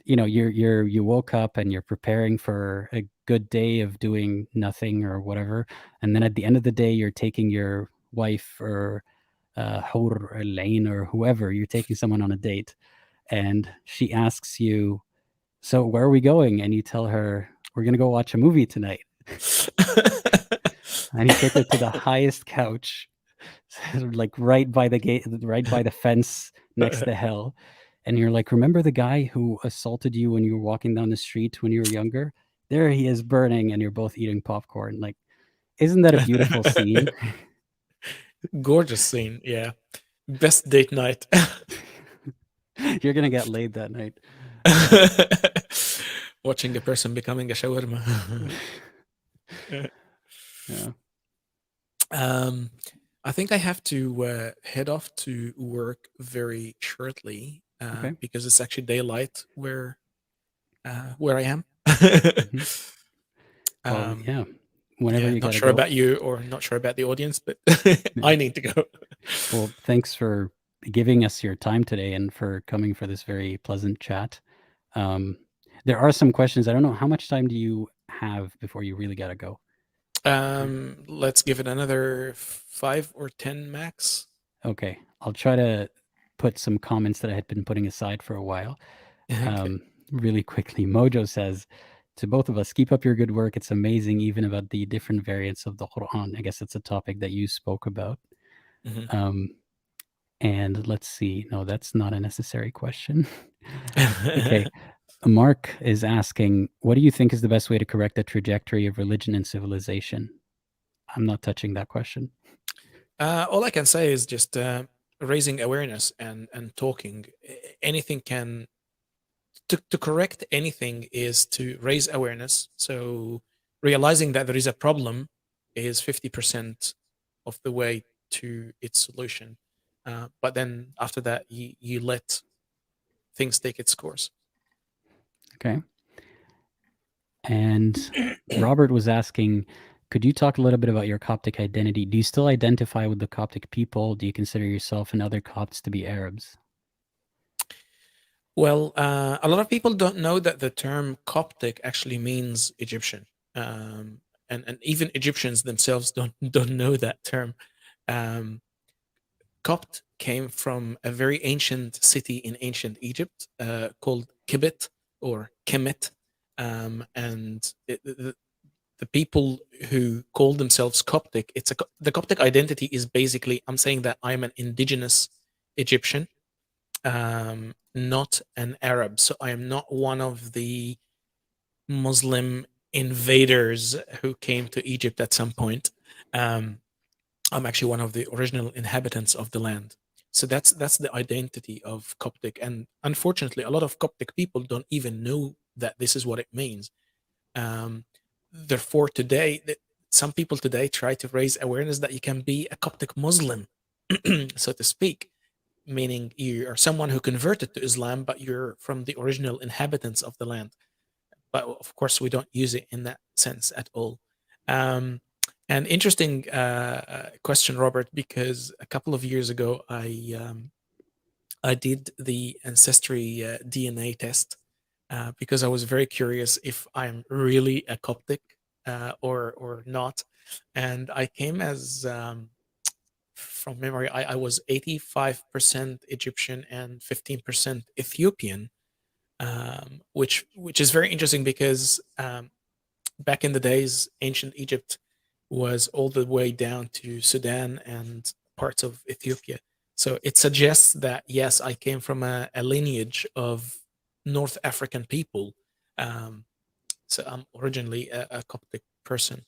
you woke up and you're preparing for a good day of doing nothing or whatever, and then at the end of the day, you're taking your wife or hur al-ain or whoever, you're taking someone on a date, and she asks you, so where are we going? And you tell her, we're going to go watch a movie tonight. And you take her to the highest couch, like right by the gate, right by the fence next to hell. And you're like, remember the guy who assaulted you when you were walking down the street when you were younger? There he is burning, and you're both eating popcorn. Like, isn't that a beautiful scene? Gorgeous scene, yeah. Best date night. You're gonna get laid that night. Watching a person becoming a shawarma. Yeah. um, I think I have to head off to work very shortly Okay. because it's actually daylight where I am. Mhm. Well, um, yeah. Whenever yeah, you not gotta sure go. about you or not sure about the audience, but Yeah. I need to go. Well, thanks for giving us your time today and for coming for this very pleasant chat. Um, there are some questions. I don't know how much time do you have before you really gotta go. Let's give it another 5 or 10 max. Okay, I'll try to put some comments that I had been putting aside for a while. Okay. Really quickly, Mojo says to both of us, keep up your good work. It's amazing, even about the different variants of the Quran. I guess it's a topic that you spoke about. Mhm. Um, and let's see. No, that's not a necessary question. Okay. Mark is asking, what do you think is the best way to correct the trajectory of religion and civilization? I'm not touching that question. All I can say is just raising awareness and talking. Anything can to correct anything is to raise awareness. So realizing that there is a problem is 50% of the way to its solution. But then after that, you let things take its course. Okay. And Robert was asking, could you talk a little bit about your Coptic identity? Do you still identify with the Coptic people? Do you consider yourself and other Copts to be Arabs? Well, a lot of people don't know that the term Coptic actually means Egyptian, and even Egyptians themselves don't know that term. Um, Copt came from a very ancient city in ancient Egypt called Kibit or Kemet, and the people who call themselves Coptic, the Coptic identity is basically I'm saying that I'm an indigenous Egyptian, not an Arab. So I am not one of the Muslim invaders who came to Egypt at some point. Um, I'm actually one of the original inhabitants of the land. So that's the identity of Coptic, and unfortunately, a lot of Coptic people don't even know that this is what it means. Um, Therefore, today, some people today try to raise awareness that you can be a Coptic Muslim, so to speak, meaning you are someone who converted to Islam, but you're from the original inhabitants of the land. But of course, we don't use it in that sense at all. Um, an interesting question, Robert, because a couple of years ago, I did the ancestry DNA test because I was very curious if I'm really a Coptic or not, and I came as from memory, I was 85% Egyptian and 15% Ethiopian, which is very interesting because back in the days, ancient Egypt was all the way down to Sudan and parts of Ethiopia. So it suggests that yes, I came from a lineage of North African people. Um, so I'm originally a Coptic person.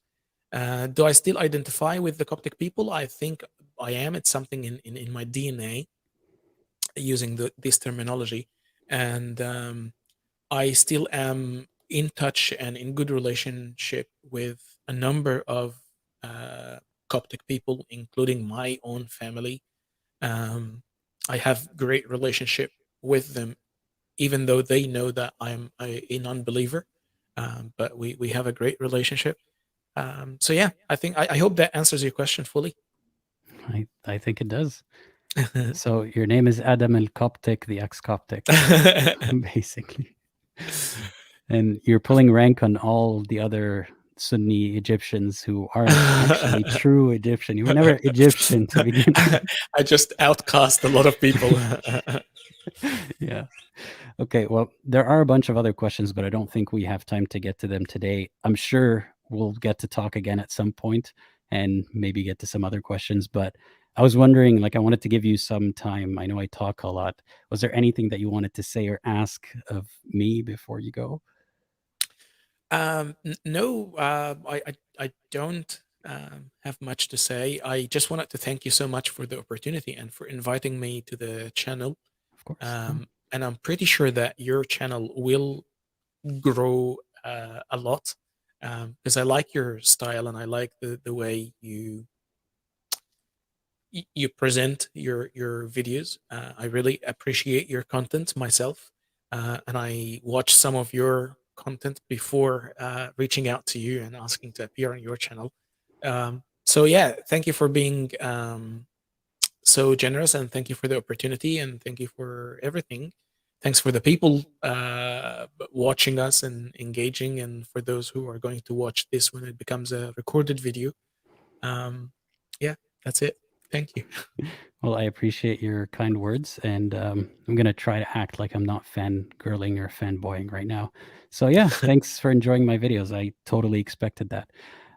Do I still identify with the Coptic people? I think I am. It's something in my DNA using this terminology. And I still am in touch and in good relationship with a number of uh, Coptic people, including my own family. Um, I have great relationship with them, even though they know that I'm a non-believer. But we have a great relationship. So yeah, I hope that answers your question fully. I think it does. So your name is Adam el Coptic, the ex Coptic, basically. And you're pulling rank on all the other Sunni Egyptians who aren't actually true Egyptian. You were never Egyptian to begin with. I just outcast a lot of people. Yeah. Okay. Well, there are a bunch of other questions, but I don't think we have time to get to them today. I'm sure we'll get to talk again at some point and maybe get to some other questions. But I was wondering, like, I wanted to give you some time. I know I talk a lot. Was there anything that you wanted to say or ask of me before you go? No, I don't have much to say. I just wanted to thank you so much for the opportunity and for inviting me to the channel. Of course. No. And I'm pretty sure that your channel will grow a lot, because I like your style and I like the way you present your videos. I really appreciate your content myself, and I watch some of your content before reaching out to you and asking to appear on your channel. So yeah, thank you for being so generous, and thank you for the opportunity, and thank you for everything. Thanks for the people watching us and engaging, and for those who are going to watch this when it becomes a recorded video. Um, yeah, that's it. Thank you. Well, I appreciate your kind words, and I'm gonna try to act like I'm not fangirling or fanboying right now. So yeah, thanks for enjoying my videos. I totally expected that.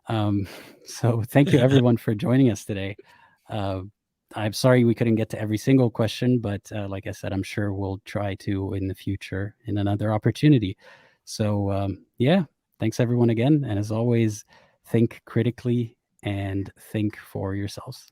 Um, so thank you everyone for joining us today. Uh, I'm sorry we couldn't get to every single question, but like I said, I'm sure we'll try to in the future in another opportunity. So yeah, thanks everyone again, and as always, think critically and think for yourselves.